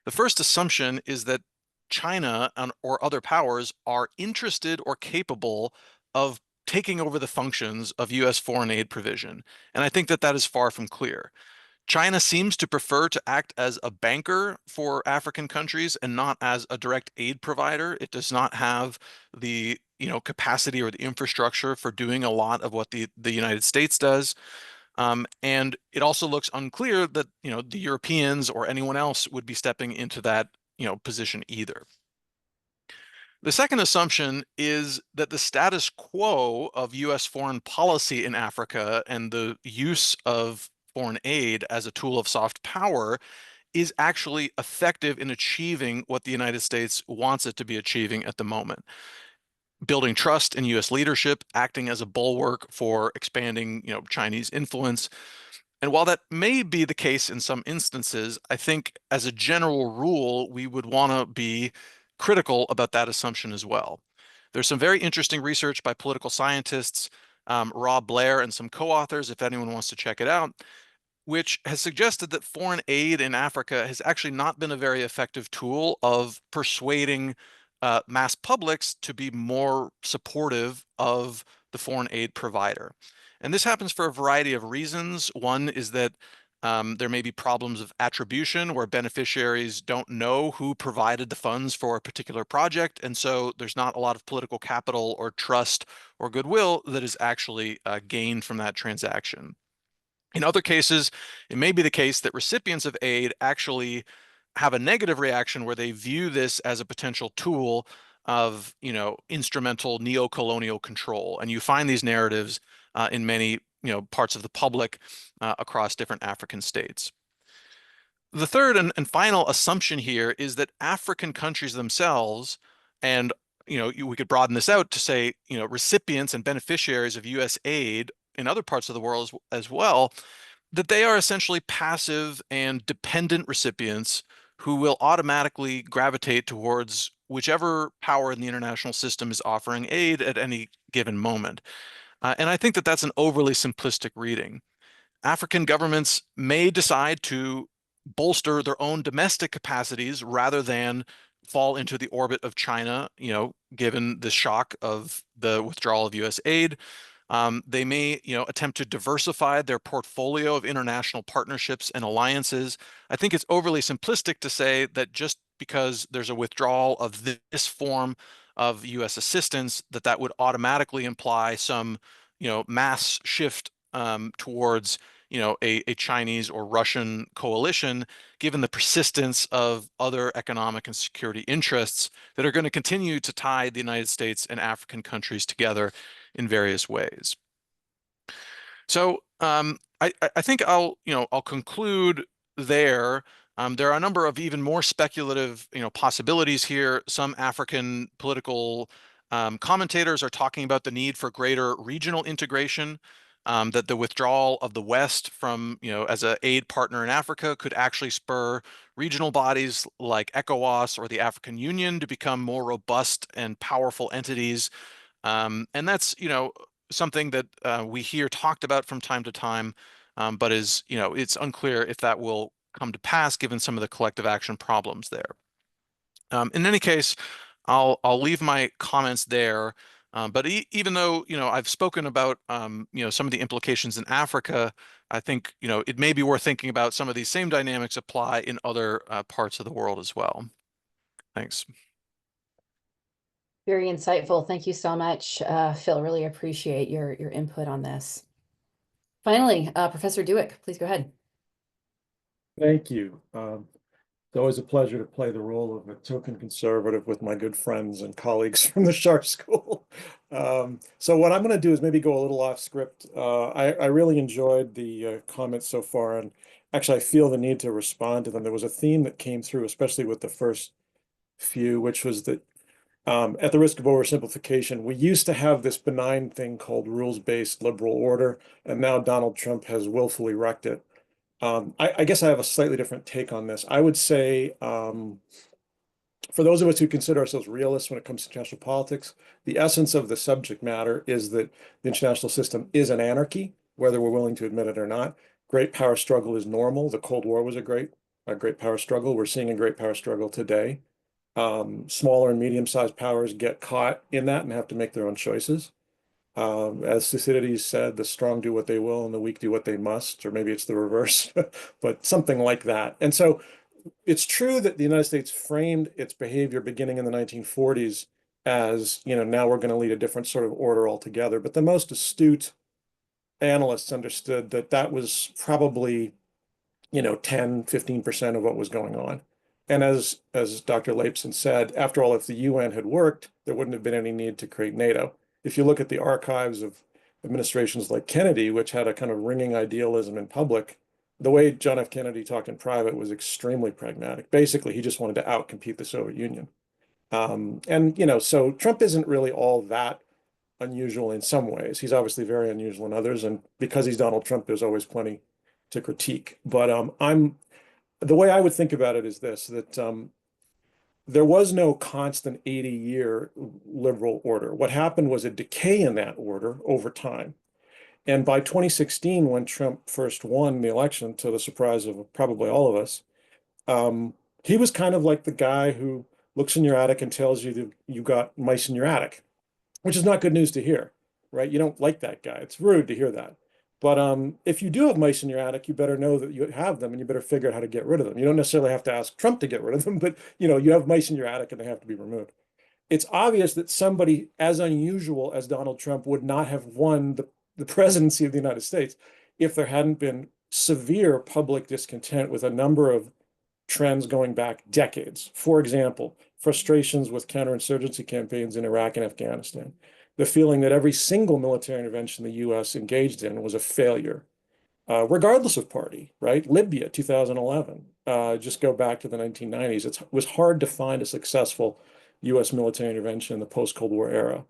The first assumption is that China or other powers are interested or capable of taking over the functions of U.S. foreign aid provision. And I think that that is far from clear. China seems to prefer to act as a banker for African countries and not as a direct aid provider. It does not have the capacity or the infrastructure for doing a lot of what the United States does. And it also looks unclear that the Europeans or anyone else would be stepping into that position either. The second assumption is that the status quo of US foreign policy in Africa and the use of foreign aid as a tool of soft power is actually effective in achieving what the United States wants it to be achieving at the moment. Building trust in US leadership, acting as a bulwark for expanding, Chinese influence. And while that may be the case in some instances, I think as a general rule, we would want to be critical about that assumption as well. There's some very interesting research by political scientists, Rob Blair and some co-authors, if anyone wants to check it out, which has suggested that foreign aid in Africa has actually not been a very effective tool of persuading mass publics to be more supportive of the foreign aid provider. And this happens for a variety of reasons. One is that there may be problems of attribution where beneficiaries don't know who provided the funds for a particular project. And so there's not a lot of political capital or trust or goodwill that is actually gained from that transaction. In other cases, it may be the case that recipients of aid actually have a negative reaction where they view this as a potential tool of, instrumental neo-colonial control. And you find these narratives in many, parts of the public across different African states. The third and final assumption here is that African countries themselves, and we could broaden this out to say, recipients and beneficiaries of US aid in other parts of the world as well, that they are essentially passive and dependent recipients who will automatically gravitate towards whichever power in the international system is offering aid at any given moment. And I think that that's an overly simplistic reading. African governments may decide to bolster their own domestic capacities rather than fall into the orbit of China, given the shock of the withdrawal of US aid. They may, attempt to diversify their portfolio of international partnerships and alliances. I think it's overly simplistic to say that just because there's a withdrawal of this form of US assistance, that would automatically imply some, mass shift towards a Chinese or Russian coalition, given the persistence of other economic and security interests that are going to continue to tie the United States and African countries together in various ways. So I think I'll conclude there. There are a number of even more speculative possibilities here. Some African political commentators are talking about the need for greater regional integration. That the withdrawal of the West from, as an aid partner in Africa could actually spur regional bodies like ECOWAS or the African Union to become more robust and powerful entities. And that's, something that we hear talked about from time to time, but is, it's unclear if that will come to pass given some of the collective action problems there. In any case, I'll leave my comments there. But even though I've spoken about some of the implications in Africa, I think it may be worth thinking about some of these same dynamics apply in other parts of the world as well. Thanks. Very insightful. Thank you so much, Phil. Really appreciate your input on this. Finally, Professor Dewick, please go ahead. Thank you. It's always a pleasure to play the role of a token conservative with my good friends and colleagues from the Schar School. So what I'm going to do is maybe go a little off script. I really enjoyed the comments so far, and actually I feel the need to respond to them. There was a theme that came through, especially with the first few, which was that at the risk of oversimplification, we used to have this benign thing called rules-based liberal order, and now Donald Trump has willfully wrecked it. I guess I have a slightly different take on this. I would say, for those of us who consider ourselves realists when it comes to international politics, the essence of the subject matter is that the international system is an anarchy, whether we're willing to admit it or not. Great power struggle is normal. The Cold War was a great power struggle. We're seeing a great power struggle today. Smaller and medium-sized powers get caught in that and have to make their own choices. As Thucydides said, the strong do what they will and the weak do what they must, or maybe it's the reverse, but something like that. And so it's true that the United States framed its behavior beginning in the 1940s as, now we're going to lead a different sort of order altogether. But the most astute analysts understood that that was probably 10, 15% of what was going on. And as Dr. Leibson said, after all, if the UN had worked, there wouldn't have been any need to create NATO. If you look at the archives of administrations like Kennedy, which had a kind of ringing idealism in public, the way John F. Kennedy talked in private was extremely pragmatic. Basically, he just wanted to outcompete the Soviet Union. So Trump isn't really all that unusual in some ways. He's obviously very unusual in others. And because he's Donald Trump, there's always plenty to critique. But the way I would think about it is this, that there was no constant 80-year liberal order. What happened was a decay in that order over time. And by 2016, when Trump first won the election, to the surprise of probably all of us, he was kind of like the guy who looks in your attic and tells you that you got mice in your attic, which is not good news to hear, right? You don't like that guy. It's rude to hear that. But if you do have mice in your attic, you better know that you have them and you better figure out how to get rid of them. You don't necessarily have to ask Trump to get rid of them, but you have mice in your attic and they have to be removed. It's obvious that somebody as unusual as Donald Trump would not have won the presidency of the United States if there hadn't been severe public discontent with a number of trends going back decades. For example, frustrations with counterinsurgency campaigns in Iraq and Afghanistan. The feeling that every single military intervention the US engaged in was a failure, regardless of party, right? Libya, 2011. Just go back to the 1990s. It was hard to find a successful US military intervention in the post-Cold War era.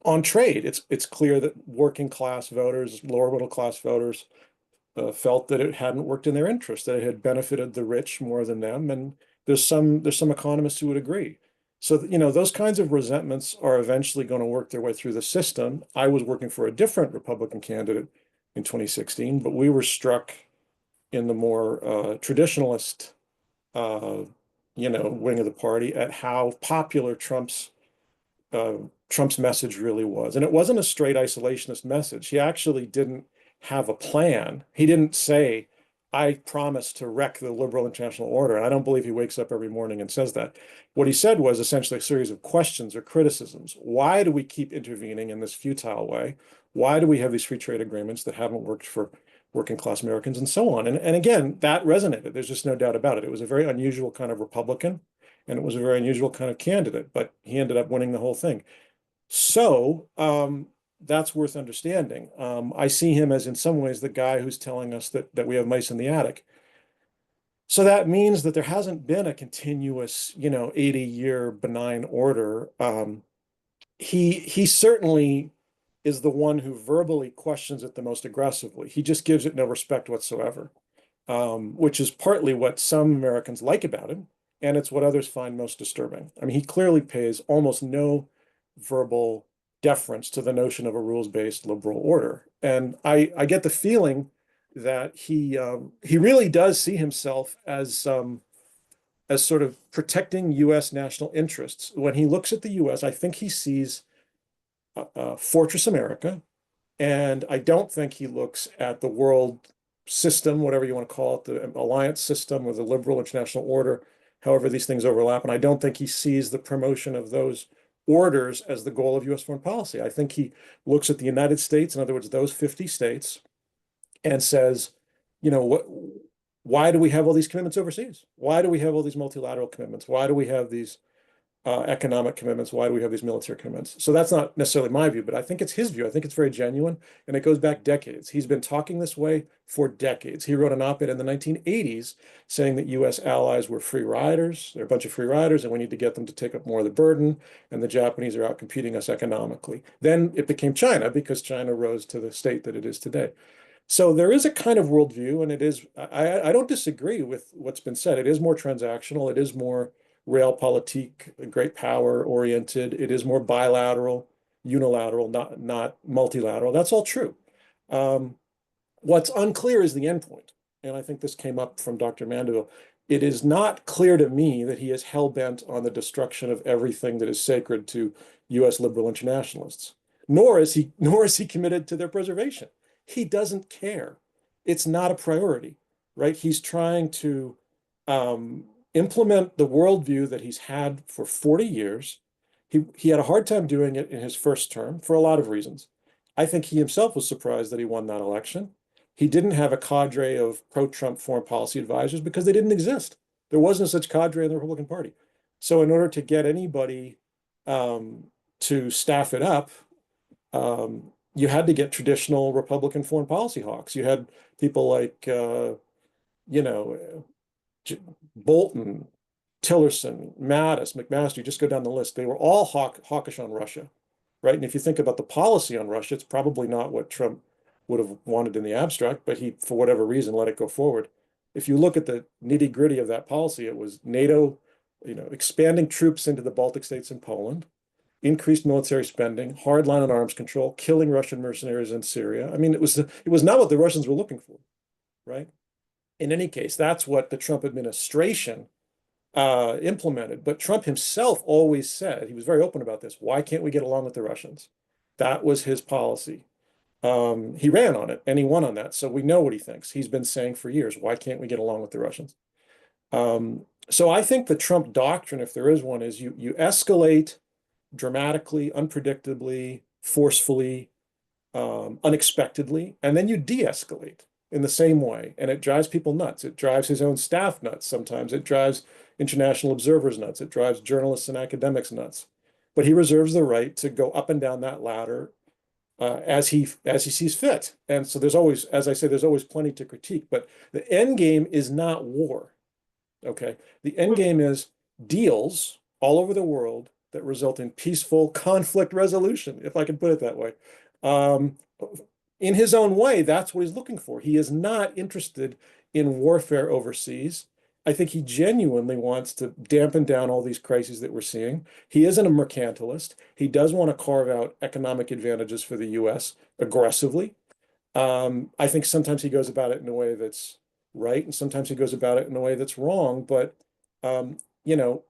On trade, it's clear that working class voters, lower middle class voters, felt that it hadn't worked in their interest, that it had benefited the rich more than them. And there's some economists who would agree. So, those kinds of resentments are eventually going to work their way through the system. I was working for a different Republican candidate in 2016, but we were struck in the more traditionalist, wing of the party at how popular Trump's message really was. And it wasn't a straight isolationist message. He actually didn't have a plan. He didn't say, I promise to wreck the liberal international order. And I don't believe he wakes up every morning and says that. What he said was essentially a series of questions or criticisms. Why do we keep intervening in this futile way? Why do we have these free trade agreements that haven't worked for working class Americans and so on? And again, that resonated. There's just no doubt about it. It was a very unusual kind of Republican, and it was a very unusual kind of candidate, but he ended up winning the whole thing. So that's worth understanding. I see him as in some ways the guy who's telling us that we have mice in the attic. So that means that there hasn't been a continuous, 80-year benign order. He certainly is the one who verbally questions it the most aggressively. He just gives it no respect whatsoever, which is partly what some Americans like about him, and it's what others find most disturbing. I mean, he clearly pays almost no verbal deference to the notion of a rules-based liberal order. And I get the feeling that he really does see himself as sort of protecting U.S. national interests. When he looks at the U.S., I think he sees Fortress America, and I don't think he looks at the world system, whatever you want to call it, the alliance system or the liberal international order, however these things overlap. And I don't think he sees the promotion of those orders as the goal of U.S. foreign policy. I think he looks at the United States, in other words, those 50 states, and says, why do we have all these commitments overseas? Why do we have all these multilateral commitments? Why do we have these economic commitments? Why do we have these military commitments? So that's not necessarily my view, but I think it's his view. I think it's very genuine, and it goes back decades. He's been talking this way for decades. He wrote an op-ed in the 1980s saying that U.S. allies were free riders. They're a bunch of free riders, and we need to get them to take up more of the burden, and the Japanese are out competing us economically. Then it became China, because China rose to the state that it is today. So there is a kind of worldview, and it is, I don't disagree with what's been said. It is more transactional. It is more realpolitik, great power oriented. It is more bilateral, unilateral, not multilateral. That's all true. What's unclear is the endpoint. And I think this came up from Dr. Mandeville. it is not clear to me that he is hell-bent on the destruction of everything that is sacred to U.S. liberal internationalists, nor is he committed to their preservation. He doesn't care. It's not a priority, right? He's trying to implement the worldview that he's had for 40 years. He had a hard time doing it in his first term for a lot of reasons. I think he himself was surprised that he won that election. He didn't have a cadre of pro-Trump foreign policy advisors because they didn't exist. There wasn't such cadre in the Republican Party. So in order to get anybody to staff it up, you had to get traditional Republican foreign policy hawks. You had people like, you know, Bolton, Tillerson, Mattis, McMaster, you just go down the list. They were all hawkish on Russia, right? And if you think about the policy on Russia, it's probably not what Trump would have wanted in the abstract, but he, for whatever reason, let it go forward. If you look at the nitty gritty of that policy, it was NATO, expanding troops into the Baltic states and Poland, increased military spending, hard line on arms control, killing Russian mercenaries in Syria. I mean, it was not what the Russians were looking for, right? In any case, that's what the Trump administration implemented. But Trump himself always said, he was very open about this, why can't we get along with the Russians? That was his policy. He ran on it and he won on that. So we know what he thinks. He's been saying for years, why can't we get along with the Russians? So I think the Trump doctrine, if there is one, is you escalate dramatically, unpredictably, forcefully, unexpectedly, and then you de-escalate in the same way. And it drives people nuts. It drives his own staff nuts sometimes. It drives international observers nuts. It drives journalists and academics nuts. But he reserves the right to go up and down that ladder as he sees fit. And so there's always, as I say, there's always plenty to critique. But the end game is not war. Okay, the end game is deals all over the world that result in peaceful conflict resolution, if I can put it that way. In his own way, that's what he's looking for. He is not interested in warfare overseas. I think he genuinely wants to dampen down all these crises that we're seeing. He isn't a mercantilist. He does want to carve out economic advantages for the US aggressively. I think sometimes he goes about it in a way that's right, and sometimes he goes about it in a way that's wrong. But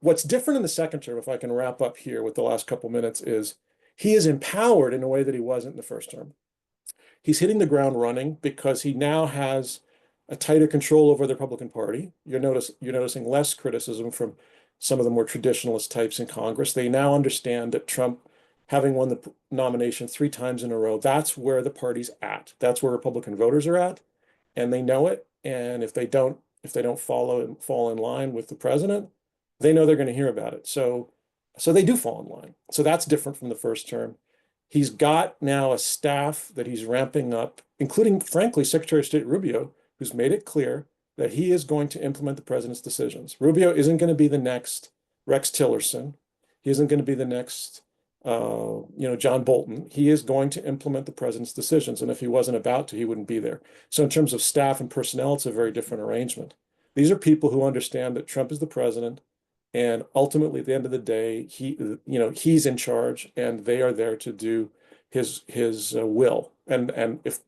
what's different in the second term, if I can wrap up here with the last couple minutes, is he is empowered in a way that he wasn't in the first term. He's hitting the ground running because he now has a tighter control over the Republican Party. You're noticing less criticism from some of the more traditionalist types in Congress. They now understand that Trump, having won the nomination 3 times in a row, that's where the party's at. That's where Republican voters are at, and they know it. And if they don't follow and fall in line with the president, they know they're going to hear about it. So they do fall in line. So that's different from the first term. He's got now a staff that he's ramping up, including, frankly, Secretary of State Rubio, who's made it clear that he is going to implement the president's decisions. Rubio isn't going to be the next Rex Tillerson. He isn't going to be the next, John Bolton. He is going to implement the president's decisions. And if he wasn't about to, he wouldn't be there. So in terms of staff and personnel, it's a very different arrangement. These are people who understand that Trump is the president. And ultimately, at the end of the day, he's in charge, and they are there to do his will. And if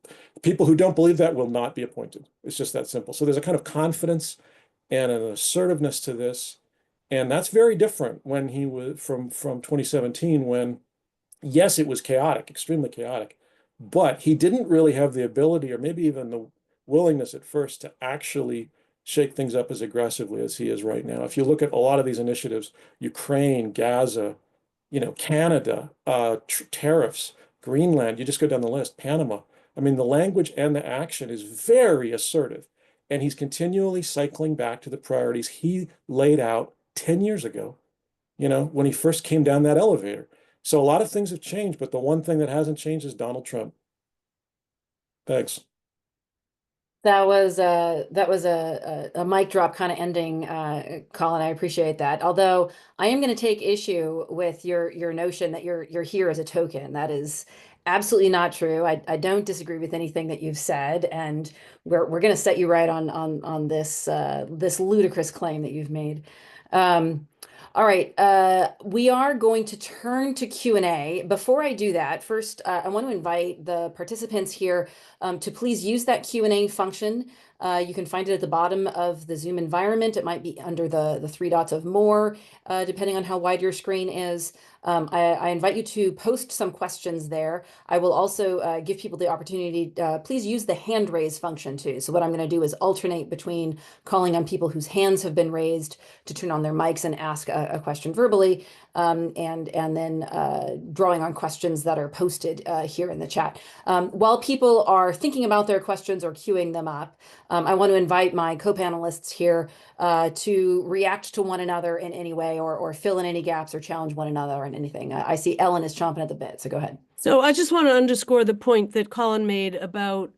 people who don't believe that will not be appointed, it's just that simple. So there's a kind of confidence and an assertiveness to this, and that's very different when he was from 2017, when yes, it was chaotic, extremely chaotic, but he didn't really have the ability, or maybe even the willingness at first, to actually shake things up as aggressively as he is right now. If you look at a lot of these initiatives, Ukraine, Gaza, Canada, tariffs, Greenland, you just go down the list, Panama. I mean, the language and the action is very assertive. And he's continually cycling back to the priorities he laid out 10 years ago, when he first came down that elevator. So a lot of things have changed, but the one thing that hasn't changed is Donald Trump. Thanks. That was a mic drop kind of ending, Colin. I appreciate that. Although I am going to take issue with your notion that you're here as a token. That is absolutely not true. I don't disagree with anything that you've said, and we're going to set you right on this this ludicrous claim that you've made. All right, we are going to turn to Q&A. Before I do that, first, I want to invite the participants here to please use that Q&A function You can find it at the bottom of the Zoom environment. It might be under the three dots of more, depending on how wide your screen is. I invite you to post some questions there. I will also give people the opportunity, please use the hand raise function too. So what I'm going to do is alternate between calling on people whose hands have been raised to turn on their mics and ask a question verbally, and then drawing on questions that are posted here in the chat. While people are thinking about their questions or queuing them up, I want to invite my co-panelists here to react to one another in any way, or fill in any gaps or challenge one another in anything. I see Ellen is chomping at the bit, so go ahead. So I just want to underscore the point that Colin made about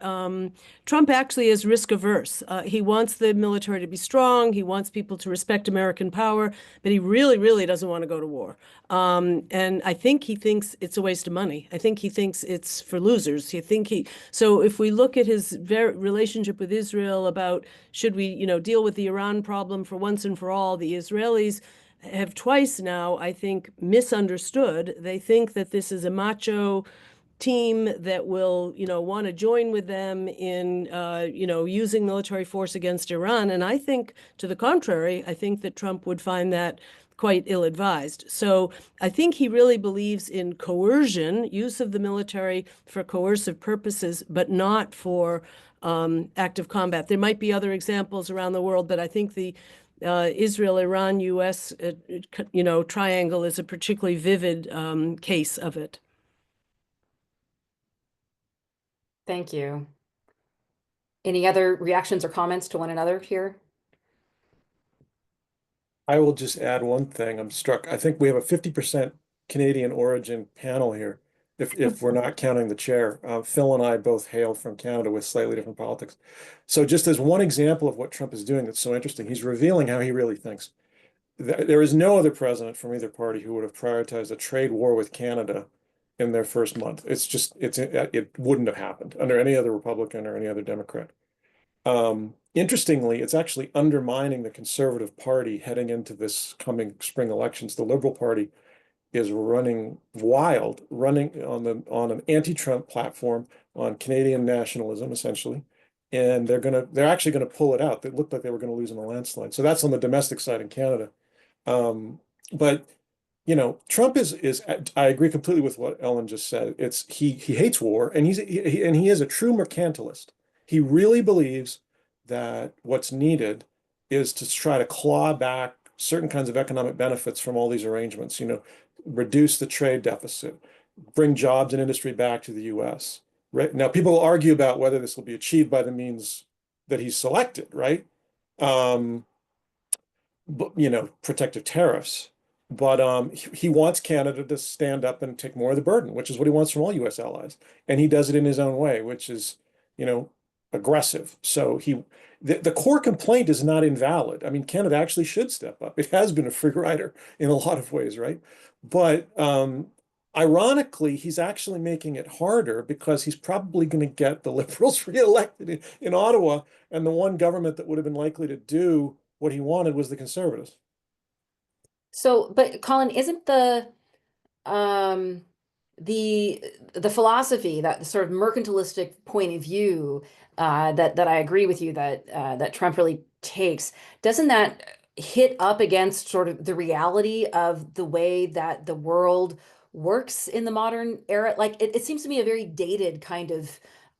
Trump actually is risk averse. He wants the military to be strong. He wants people to respect American power, but he really, really doesn't want to go to war. And I think he thinks it's a waste of money. I think he thinks it's for losers. So if we look at his relationship with Israel about should we, deal with the Iran problem for once and for all, the Israelis have twice now, I think, misunderstood. They think that this is a macho team that will, want to join with them in, using military force against Iran. And I think, to the contrary, I think that Trump would find that quite ill-advised. So I think he really believes in coercion, use of the military for coercive purposes, but not for active combat. There might be other examples around the world, but I think the Israel, Iran, U.S., triangle is a particularly vivid case of it. Thank you. Any other reactions or comments to one another here? I will just add one thing. I'm struck. I think we have a 50% Canadian origin panel here, if we're not counting the chair. Phil and I both hail from Canada with slightly different politics. So just as one example of what Trump is doing that's so interesting, he's revealing how he really thinks. There is no other president from either party who would have prioritized a trade war with Canada in their first month. It wouldn't have happened under any other Republican or any other Democrat. Interestingly, it's actually undermining the Conservative Party heading into this coming spring elections. The Liberal Party is running wild, running on an anti-Trump platform, on Canadian nationalism, essentially. And they're actually gonna pull it out. They looked like they were gonna lose in a landslide. So that's on the domestic side in Canada. But Trump is I agree completely with what Ellen just said. He hates war, and he is a true mercantilist. He really believes that what's needed is to try to claw back certain kinds of economic benefits from all these arrangements, reduce the trade deficit, bring jobs and industry back to the US. Right now, people will argue about whether this will be achieved by the means that he's selected, right? Protective tariffs. But he wants Canada to stand up and take more of the burden, which is what he wants from all US allies. And he does it in his own way, which is, aggressive. So the core complaint is not invalid. I mean, Canada actually should step up. It has been a free rider in a lot of ways, right? But ironically, he's actually making it harder because he's probably going to get the Liberals reelected in Ottawa, and the one government that would have been likely to do what he wanted was the Conservatives. So, but Colin, isn't um the philosophy, that the sort of mercantilistic point of view, that I agree with you that Trump really takes, doesn't that hit up against sort of the reality of the way that the world works in the modern era? Like it seems to me a very dated kind of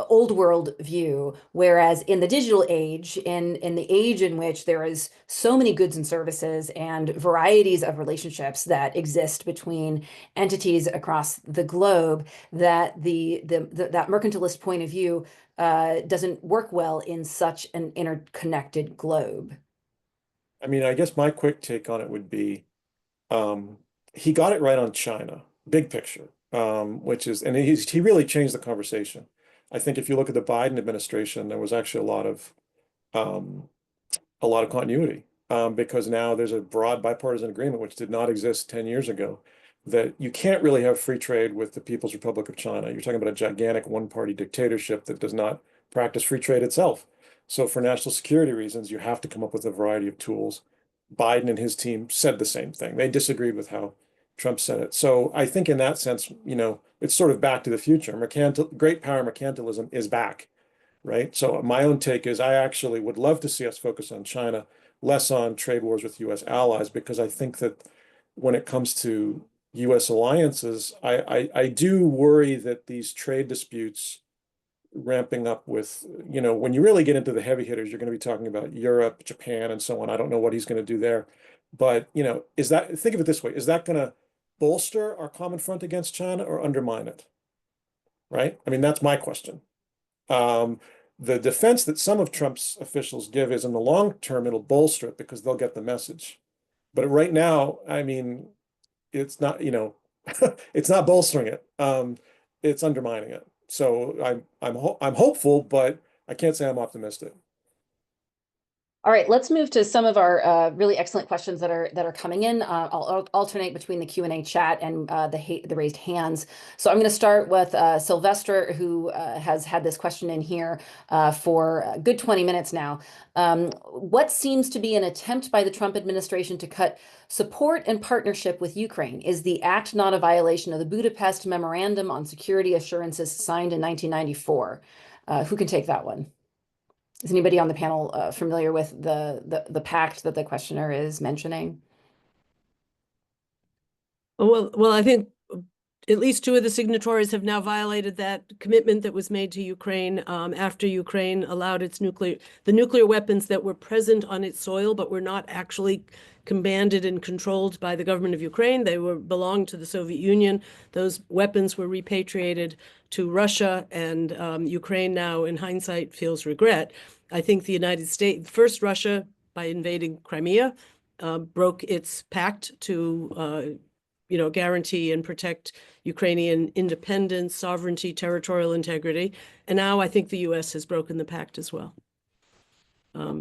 old world view, whereas in the digital age, in the age in which there is so many goods and services and varieties of relationships that exist between entities across the globe, that that mercantilist point of view doesn't work well in such an interconnected globe. I mean, I guess my quick take on it would be he got it right on China, big picture, and he really changed the conversation. I think if you look at the Biden administration, there was actually um, a lot of continuity, because now there's a broad bipartisan agreement, which did not exist 10 years ago, that you can't really have free trade with the People's Republic of China. You're talking about a gigantic one-party dictatorship that does not practice free trade itself. So for national security reasons, you have to come up with a variety of tools. Biden and his team said the same thing. They disagreed with how Trump said it. So I think in that sense, it's sort of back to the future. Great power mercantilism is back. right? So my own take is I actually would love to see us focus on China, less on trade wars with US allies, because I think that when it comes to US alliances, I do worry that these trade disputes ramping up with, when you really get into the heavy hitters, you're going to be talking about Europe, Japan, and so on. I don't know what he's going to do there. But, think of it this way, is that going to bolster our common front against China or undermine it? Right? I mean, that's my question. The defense that some of Trump's officials give is in the long term, it'll bolster it because they'll get the message. But right now, I mean, it's not, it's not bolstering it. It's undermining it. So I'm hopeful, but I can't say I'm optimistic. All right, let's move to some of our really excellent questions that are coming in. I'll alternate between the Q&A chat and the raised hands. So I'm going to start with Sylvester, who has had this question in here for a good 20 minutes now. What seems to be an attempt by the Trump administration to cut support and partnership with Ukraine? Is the act not a violation of the Budapest Memorandum on Security Assurances signed in 1994? Who can take that one? Is anybody on the panel familiar with the pact that the questioner is mentioning? Well, I think at least two of the signatories have now violated that commitment that was made to Ukraine after Ukraine allowed the nuclear weapons that were present on its soil, but were not actually commanded and controlled by the government of Ukraine. They belonged to the Soviet Union. Those weapons were repatriated to Russia, and Ukraine now, in hindsight, feels regret. I think the United States, first Russia, by invading Crimea, broke its pact to guarantee and protect Ukrainian independence, sovereignty, territorial integrity. And now I think the US has broken the pact as well.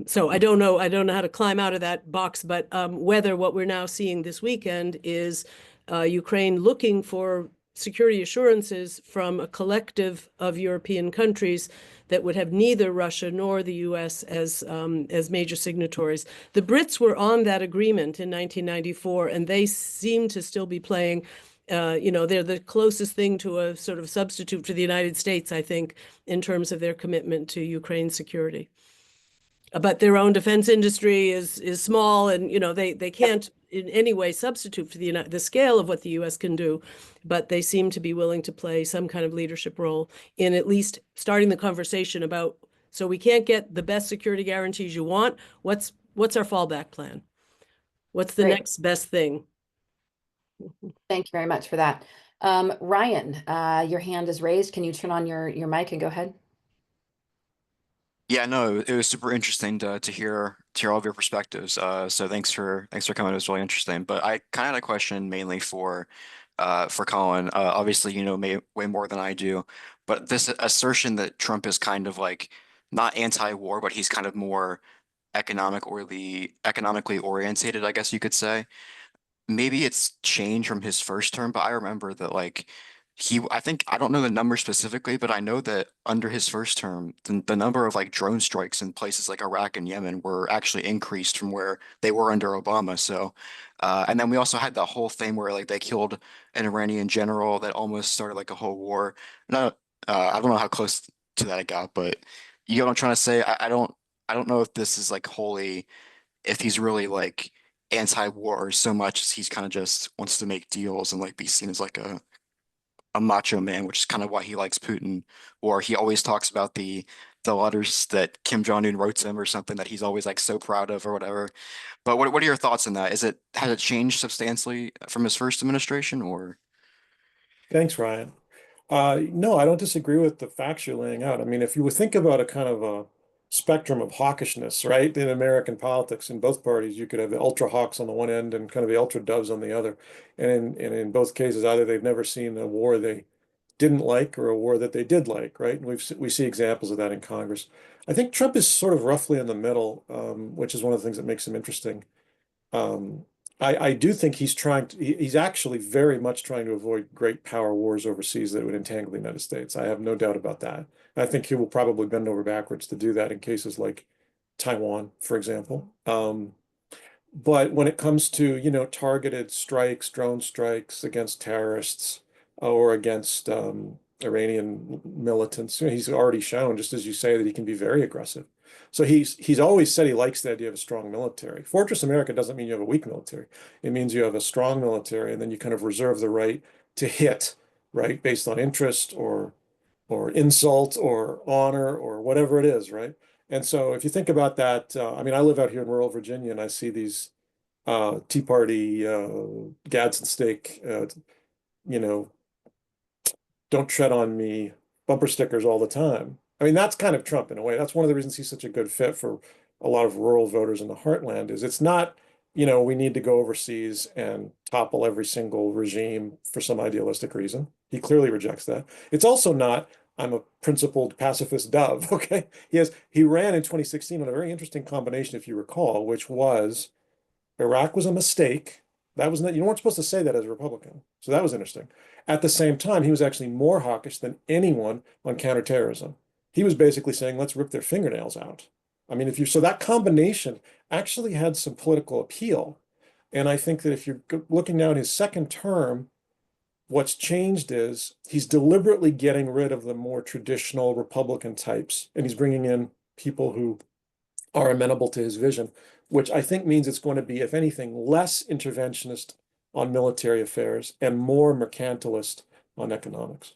So I don't know how to climb out of that box, but whether what we're now seeing this weekend is Ukraine looking for security assurances from a collective of European countries that would have neither Russia nor the US as major signatories. The Brits were on that agreement in 1994, and they seem to still be playing, they're the closest thing to a sort of substitute for the United States, I think, in terms of their commitment to Ukraine's security. But their own defense industry is small, and they can't in any way substitute for the scale of what the U.S. can do. But they seem to be willing to play some kind of leadership role in at least starting the conversation about, so we can't get the best security guarantees you want. What's our fallback plan? What's the next best thing? Thank you very much for that. Ryan, your hand is raised. Can you turn on your mic and go ahead? Yeah, no, it was super interesting to hear all of your perspectives. So thanks for coming. It was really interesting. But I kind of had a question mainly for Colin. Obviously, you know way more than I do. But this assertion that Trump is kind of like not anti-war, but he's kind of more economically orientated, I guess you could say. Maybe it's changed from his first term, but I remember that like I think I don't know the number specifically, but I know that under his first term, the number of like drone strikes in places like Iraq and Yemen were actually increased from where they were under Obama. So, and then we also had the whole thing where like they killed an Iranian general that almost started like a whole war. No, I don't know how close to that I got, but you know what I'm trying to say? I don't know if this is like wholly if he's really like anti-war so much as he's kind of just wants to make deals and like be seen as like a macho man, which is kind of why he likes Putin. Or he always talks about the letters that Kim Jong-un wrote to him or something that he's always like so proud of or whatever. But what are your thoughts on that? Has it changed substantially from his first administration or? Thanks, Ryan. No, I don't disagree with the facts you're laying out. I mean, if you would think about a kind of a spectrum of hawkishness, right, in American politics, in both parties, you could have the ultra hawks on the one end and kind of the ultra doves on the other. And in both cases, either they've never seen a war they didn't like or a war that they did like, right? And we see examples of that in Congress. I think Trump is sort of roughly in the middle, which is one of the things that makes him interesting. Um, I do think he's actually very much trying to avoid great power wars overseas that would entangle the United States. I have no doubt about that. I think he will probably bend over backwards to do that in cases like Taiwan, for example. But when it comes to, targeted strikes, drone strikes against terrorists or against Iranian militants. He's already shown, just as you say, that he can be very aggressive. So he's always said he likes the idea of a strong military. Fortress America doesn't mean you have a weak military. It means you have a strong military, and then you kind of reserve the right to hit, right, based on interest or insult or honor or whatever it is, right? And so if you think about that, I mean, I live out here in rural Virginia, and I see these Tea Party Gadsden stake, you know, don't tread on me bumper stickers all the time. I mean, that's kind of Trump in a way. That's one of the reasons he's such a good fit for a lot of rural voters in the heartland is it's not, we need to go overseas and topple every single regime for some idealistic reason. He clearly rejects that. It's also not, I'm a principled pacifist dove, okay? He ran in 2016 on a very interesting combination, if you recall, which was Iraq was a mistake. That was not, you weren't supposed to say that as a Republican. So that was interesting. At the same time, he was actually more hawkish than anyone on counterterrorism. He was basically saying, let's rip their fingernails out. I mean, so that combination actually had some political appeal. And I think that if you're looking now at his second term, what's changed is he's deliberately getting rid of the more traditional Republican types, and he's bringing in people who are amenable to his vision, which I think means it's going to be, if anything, less interventionist on military affairs and more mercantilist on economics.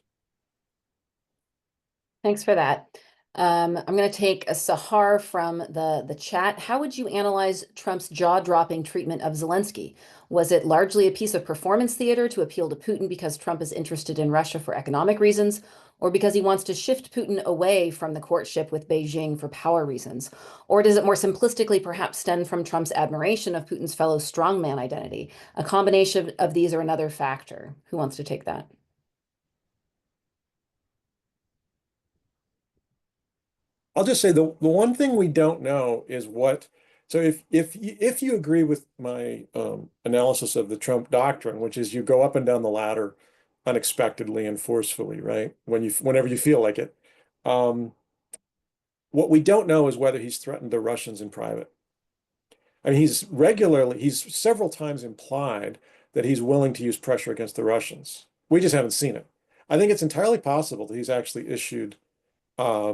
Thanks for that. I'm going to take a Sahar from the chat. How would you analyze Trump's jaw-dropping treatment of Zelensky? Was it largely a piece of performance theater to appeal to Putin because Trump is interested in Russia for economic reasons, or because he wants to shift Putin away from the courtship with Beijing for power reasons? Or does it more simplistically perhaps stem from Trump's admiration of Putin's fellow strongman identity? A combination of these or another factor? Who wants to take that? I'll just say the one thing we don't know is what. So if you agree with my analysis of the Trump doctrine, which is you go up and down the ladder unexpectedly and forcefully, right? Whenever you feel like it. What we don't know is whether he's threatened the Russians in private. I mean, he's several times implied that he's willing to use pressure against the Russians. We just haven't seen it. I think it's entirely possible that he's actually issued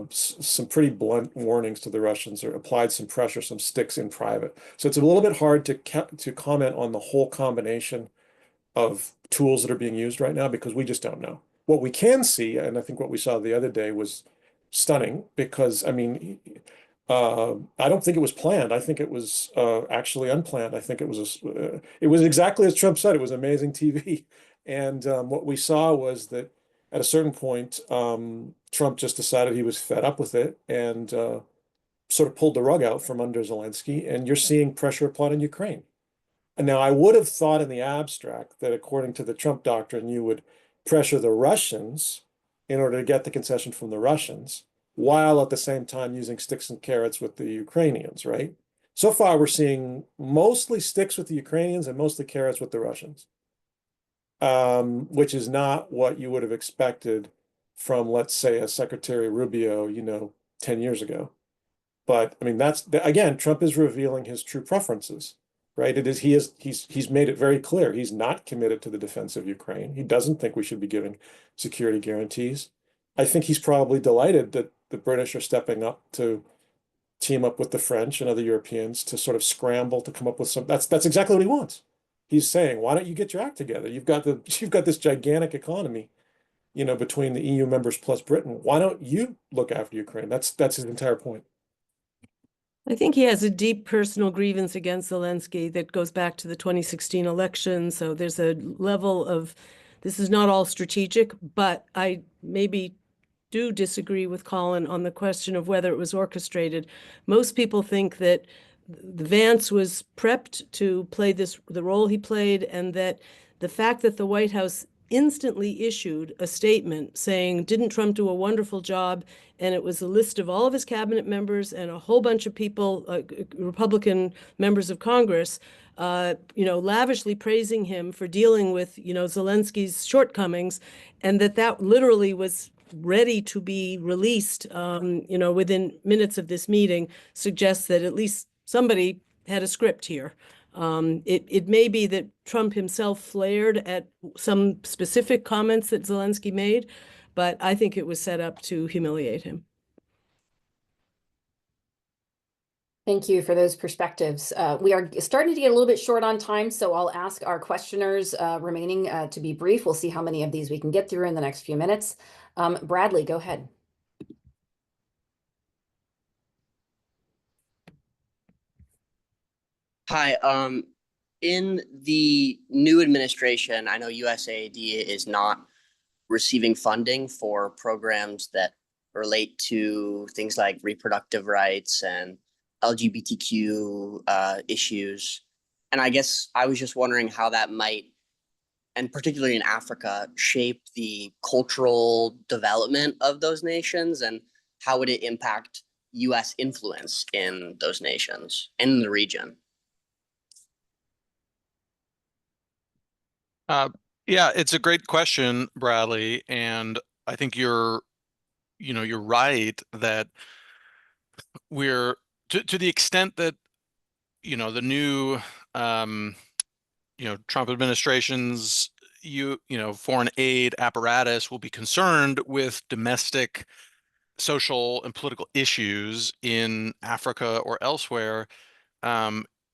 some pretty blunt warnings to the Russians or applied some pressure, some sticks in private. So it's a little bit hard to comment on the whole combination of tools that are being used right now because we just don't know. What we can see, and I think what we saw the other day was stunning because, I mean, I don't think it was planned. I think it was actually unplanned. I think it was exactly as Trump said. It was amazing TV. And what we saw was that at a certain point, Trump just decided he was fed up with it and sort of pulled the rug out from under Zelensky. And you're seeing pressure applied on Ukraine. And now I would have thought in the abstract that according to the Trump doctrine, you would pressure the Russians in order to get the concession from the Russians, while at the same time using sticks and carrots with the Ukrainians, right? So far, we're seeing mostly sticks with the Ukrainians and mostly carrots with the Russians, which is not what you would have expected from, let's say, a Secretary Rubio, 10 years ago. But I mean, again, Trump is revealing his true preferences, right? He's made it very clear he's not committed to the defense of Ukraine. He doesn't think we should be giving security guarantees. I think he's probably delighted that the British are stepping up to team up with the French and other Europeans to sort of scramble to come up with that's exactly what he wants. He's saying, why don't you get your act together? You've got this gigantic economy, between the EU members plus Britain. Why don't you look after Ukraine? That's his entire point. I think he has a deep personal grievance against Zelensky that goes back to the 2016 election. So there's a level of, this is not all strategic, but I maybe do disagree with Colin on the question of whether it was orchestrated. Most people think that Vance was prepped to play the role he played, and that the fact that the White House instantly issued a statement saying, didn't Trump do a wonderful job? And it was a list of all of his cabinet members and a whole bunch of people, Republican members of Congress, lavishly praising him for dealing with, Zelensky's shortcomings, and that literally was ready to be released, within minutes of this meeting, suggests that at least somebody had a script here. It may be that Trump himself flared at some specific comments that Zelensky made, but I think it was set up to humiliate him. Thank you for those perspectives. We are starting to get a little bit short on time, so I'll ask our questioners remaining to be brief. We'll see how many of these we can get through in the next few minutes. Bradley, go ahead. Hi, in the new administration, I know USAID is not receiving funding for programs that relate to things like reproductive rights and LGBTQ issues. And I guess I was just wondering how that might, and particularly in Africa, shape the cultural development of those nations, and how would it impact US influence in those nations, in the region? Yeah, it's a great question, Bradley, and I think you're right that we're to the extent that the new Trump administration's foreign aid apparatus will be concerned with domestic social and political issues in Africa or elsewhere.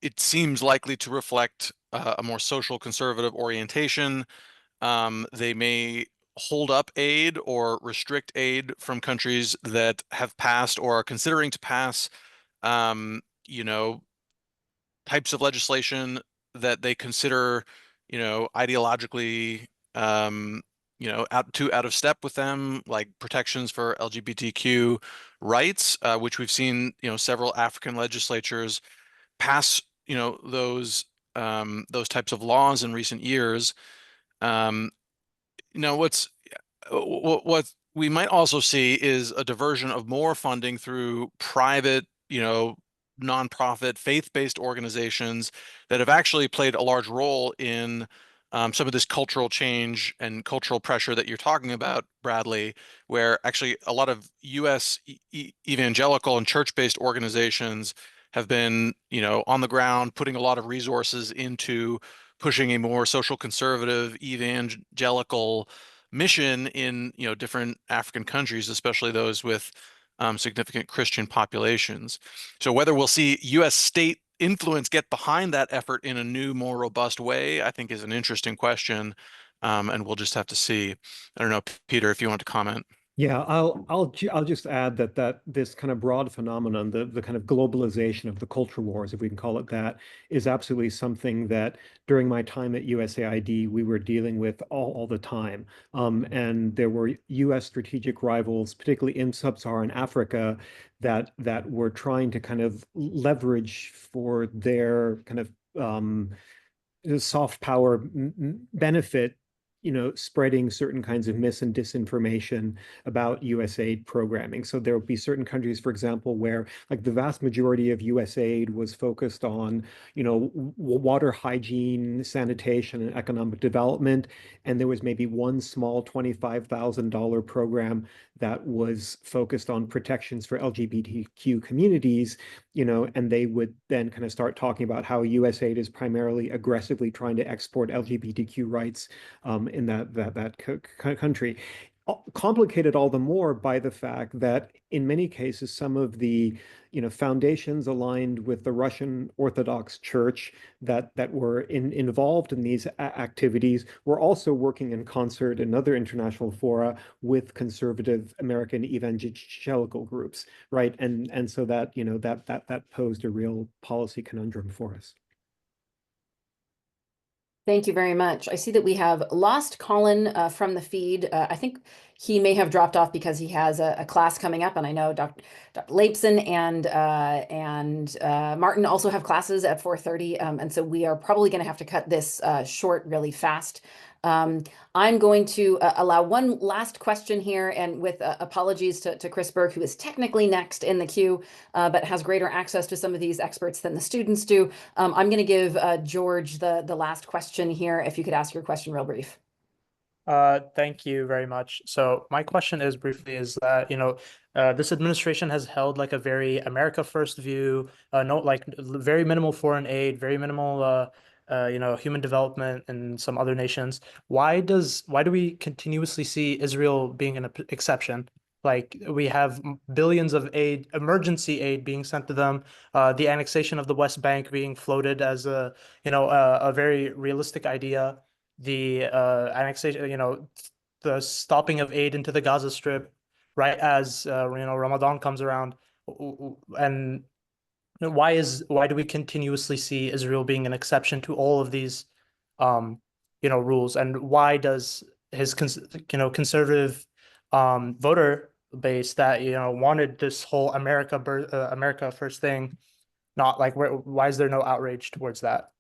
It seems likely to reflect a more social conservative orientation. They may hold up aid or restrict aid from countries that have passed or are considering to pass, you know, types of legislation that they consider, ideologically, out of step with them, like protections for LGBTQ rights, which we've seen, several African legislatures pass, those types of laws in recent years. Um, what we might also see is a diversion of more funding through private, nonprofit, faith-based organizations that have actually played a large role in some of this cultural change and cultural pressure that you're talking about, Bradley, where actually a lot of U.S. Evangelical and church-based organizations have been, on the ground, putting a lot of resources into pushing a more social conservative evangelical mission in different African countries, especially those with significant Christian populations. So whether we'll see U.S. state influence get behind that effort in a new, more robust way, I think is an interesting question, and we'll just have to see. I don't know, Peter, if you want to comment. Yeah, I'll just add that this kind of broad phenomenon, the kind of globalization of the culture wars, if we can call it that, is absolutely something that during my time at USAID we were dealing with all the time. And there were U.S. strategic rivals, particularly in sub-Saharan Africa, that were trying to kind of leverage for their kind of soft power benefit, spreading certain kinds of mis and disinformation about USAID programming. So there will be certain countries, for example, where like the vast majority of USAID was focused on, water hygiene, sanitation, and economic development. And there was maybe one small $25,000 program that was focused on protections for LGBTQ communities, and they would then kind of start talking about how USAID is primarily aggressively trying to export LGBTQ rights in that country. Complicated all the more by the fact that in many cases some of the foundations aligned with the Russian Orthodox Church that were involved in these activities were also working in concert in other international fora with conservative American evangelical groups, right? And so that that posed a real policy conundrum for us. Thank you very much. I see that we have lost Colin from the feed. I think he may have dropped off because he has a class coming up, and I know Dr. Lapson and Martin also have classes at 4:30, and so we are probably going to have to cut this short really fast. I'm going to allow one last question here, and with apologies to Chris Berg, who is technically next in the queue, but has greater access to some of these experts than the students do. I'm going to give George the last question here. If you could ask your question real brief. Thank you very much. So my question is briefly is that, this administration has held like a very America first view, no, like very minimal foreign aid, very minimal human development in some other nations. Why do we continuously see Israel being an exception? Like we have billions of aid, emergency aid being sent to them, the annexation of the West Bank being floated as a very realistic idea. The annexation, the stopping of aid into the Gaza Strip, right as Ramadan comes around, and why do we continuously see Israel being an exception to all of these rules, and why does his conservative voter base that wanted this whole America first thing, not like why is there no outrage towards that?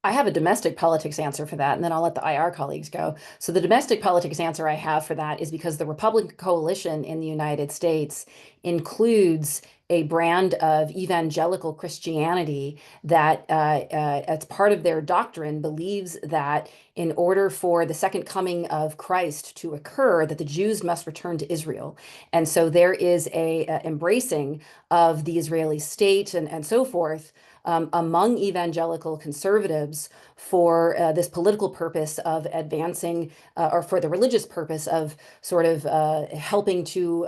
I have a domestic politics answer for that, and then I'll let the IR colleagues go. So the domestic politics answer I have for that is because the Republican coalition in the United States includes a brand of evangelical Christianity that, as part of their doctrine, believes that in order for the second coming of Christ to occur, that the Jews must return to Israel. And so there is a embracing of the Israeli state and so forth among evangelical conservatives for this political purpose of advancing, or for the religious purpose of sort of helping to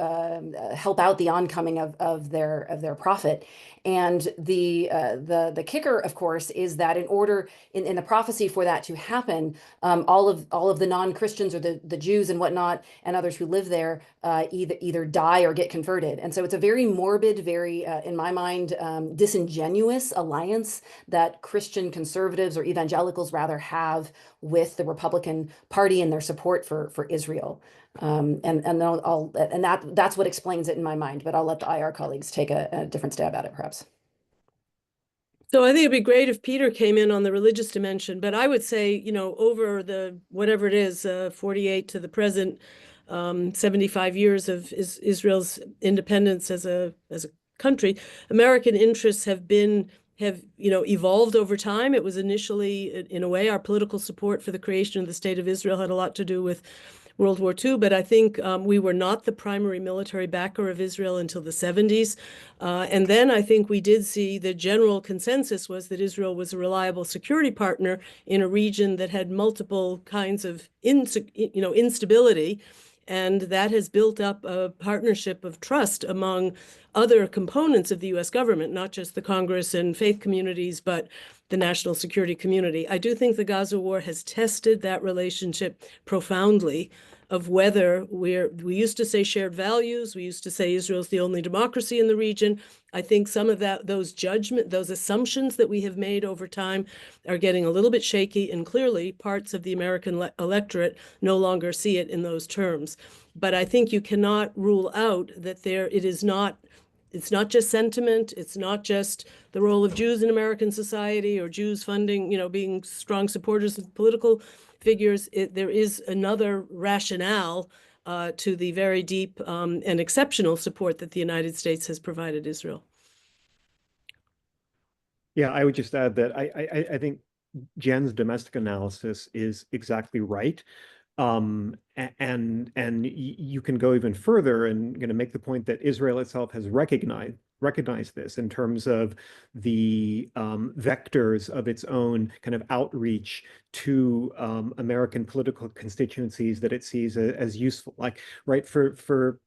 help out the oncoming of their prophet. And the kicker, of course, is that in order in the prophecy for that to happen, all of the non-Christians or the Jews and whatnot and others who live there either die or get converted. And so it's a very morbid, very in my mind disingenuous alliance that Christian conservatives or evangelicals rather have with the Republican Party and their support for Israel. And that's what explains it in my mind. But I'll let the IR colleagues take a different stab at it, perhaps. So I think it'd be great if Peter came in on the religious dimension, but I would say, over the whatever it is, 48 to the present, 75 years of Israel's independence as a country, American interests have evolved over time. It was initially, in a way, our political support for the creation of the state of Israel had a lot to do with World War II, but I think we were not the primary military backer of Israel until the 70s. And then I think we did see the general consensus was that Israel was a reliable security partner in a region that had multiple kinds of instability. And that has built up a partnership of trust among other components of the US government, not just the Congress and faith communities, but the national security community. I do think the Gaza war has tested that relationship profoundly, of whether we used to say shared values, we used to say Israel's the only democracy in the region. I think some of those assumptions that we have made over time are getting a little bit shaky, and clearly parts of the American electorate no longer see it in those terms. But I think you cannot rule out that it's not just sentiment. It's not just the role of Jews in American society or Jews funding, being strong supporters of political figures. There is another rationale to the very deep and exceptional support that the United States has provided Israel. Yeah, I would just add that I think Jen's domestic analysis is exactly right. And you can go even further and make the point that Israel itself has recognized this in terms of the vectors of its own kind of outreach to American political constituencies that it sees as useful. Like, right, for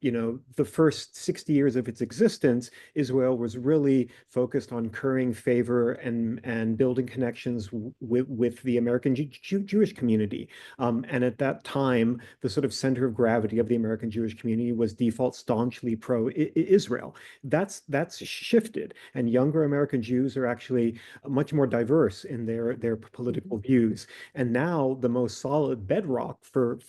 the first 60 years of its existence, Israel was really focused on currying favor and building connections with the American Jewish community. And at that time, the sort of center of gravity of the American Jewish community was default staunchly pro-Israel. That's shifted, and younger American Jews are actually much more diverse in their political views. And now the most solid bedrock for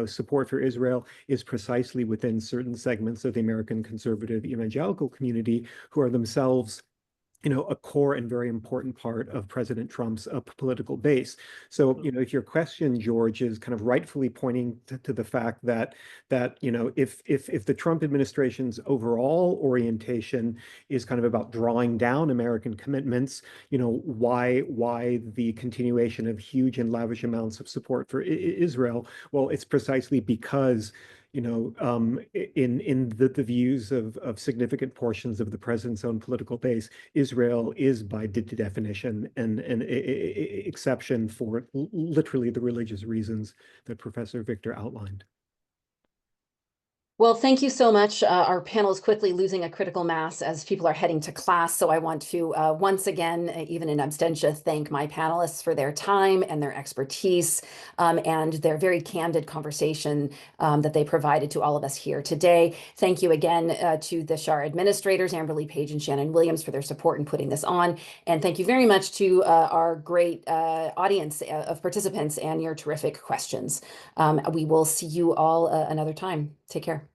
support for Israel is precisely within certain segments of the American conservative evangelical community, who are themselves a core and very important part of President Trump's political base. So, if your question, George, is kind of rightfully pointing to the fact that if the Trump administration's overall orientation is kind of about drawing down American commitments, why the continuation of huge and lavish amounts of support for Israel? Well, it's precisely because in the views of significant portions of the president's own political base, Israel is by definition an exception for literally the religious reasons that Professor Victor outlined. Well, thank you so much. Our panel is quickly losing a critical mass as people are heading to class. So I want to once again, even in absentia, thank my panelists for their time and their expertise and their very candid conversation that they provided to all of us here today. Thank you again to the Schar administrators, Amberly Page and Shannon Williams, for their support in putting this on. And thank you very much to our great audience of participants and your terrific questions. We will see you all another time. Take care.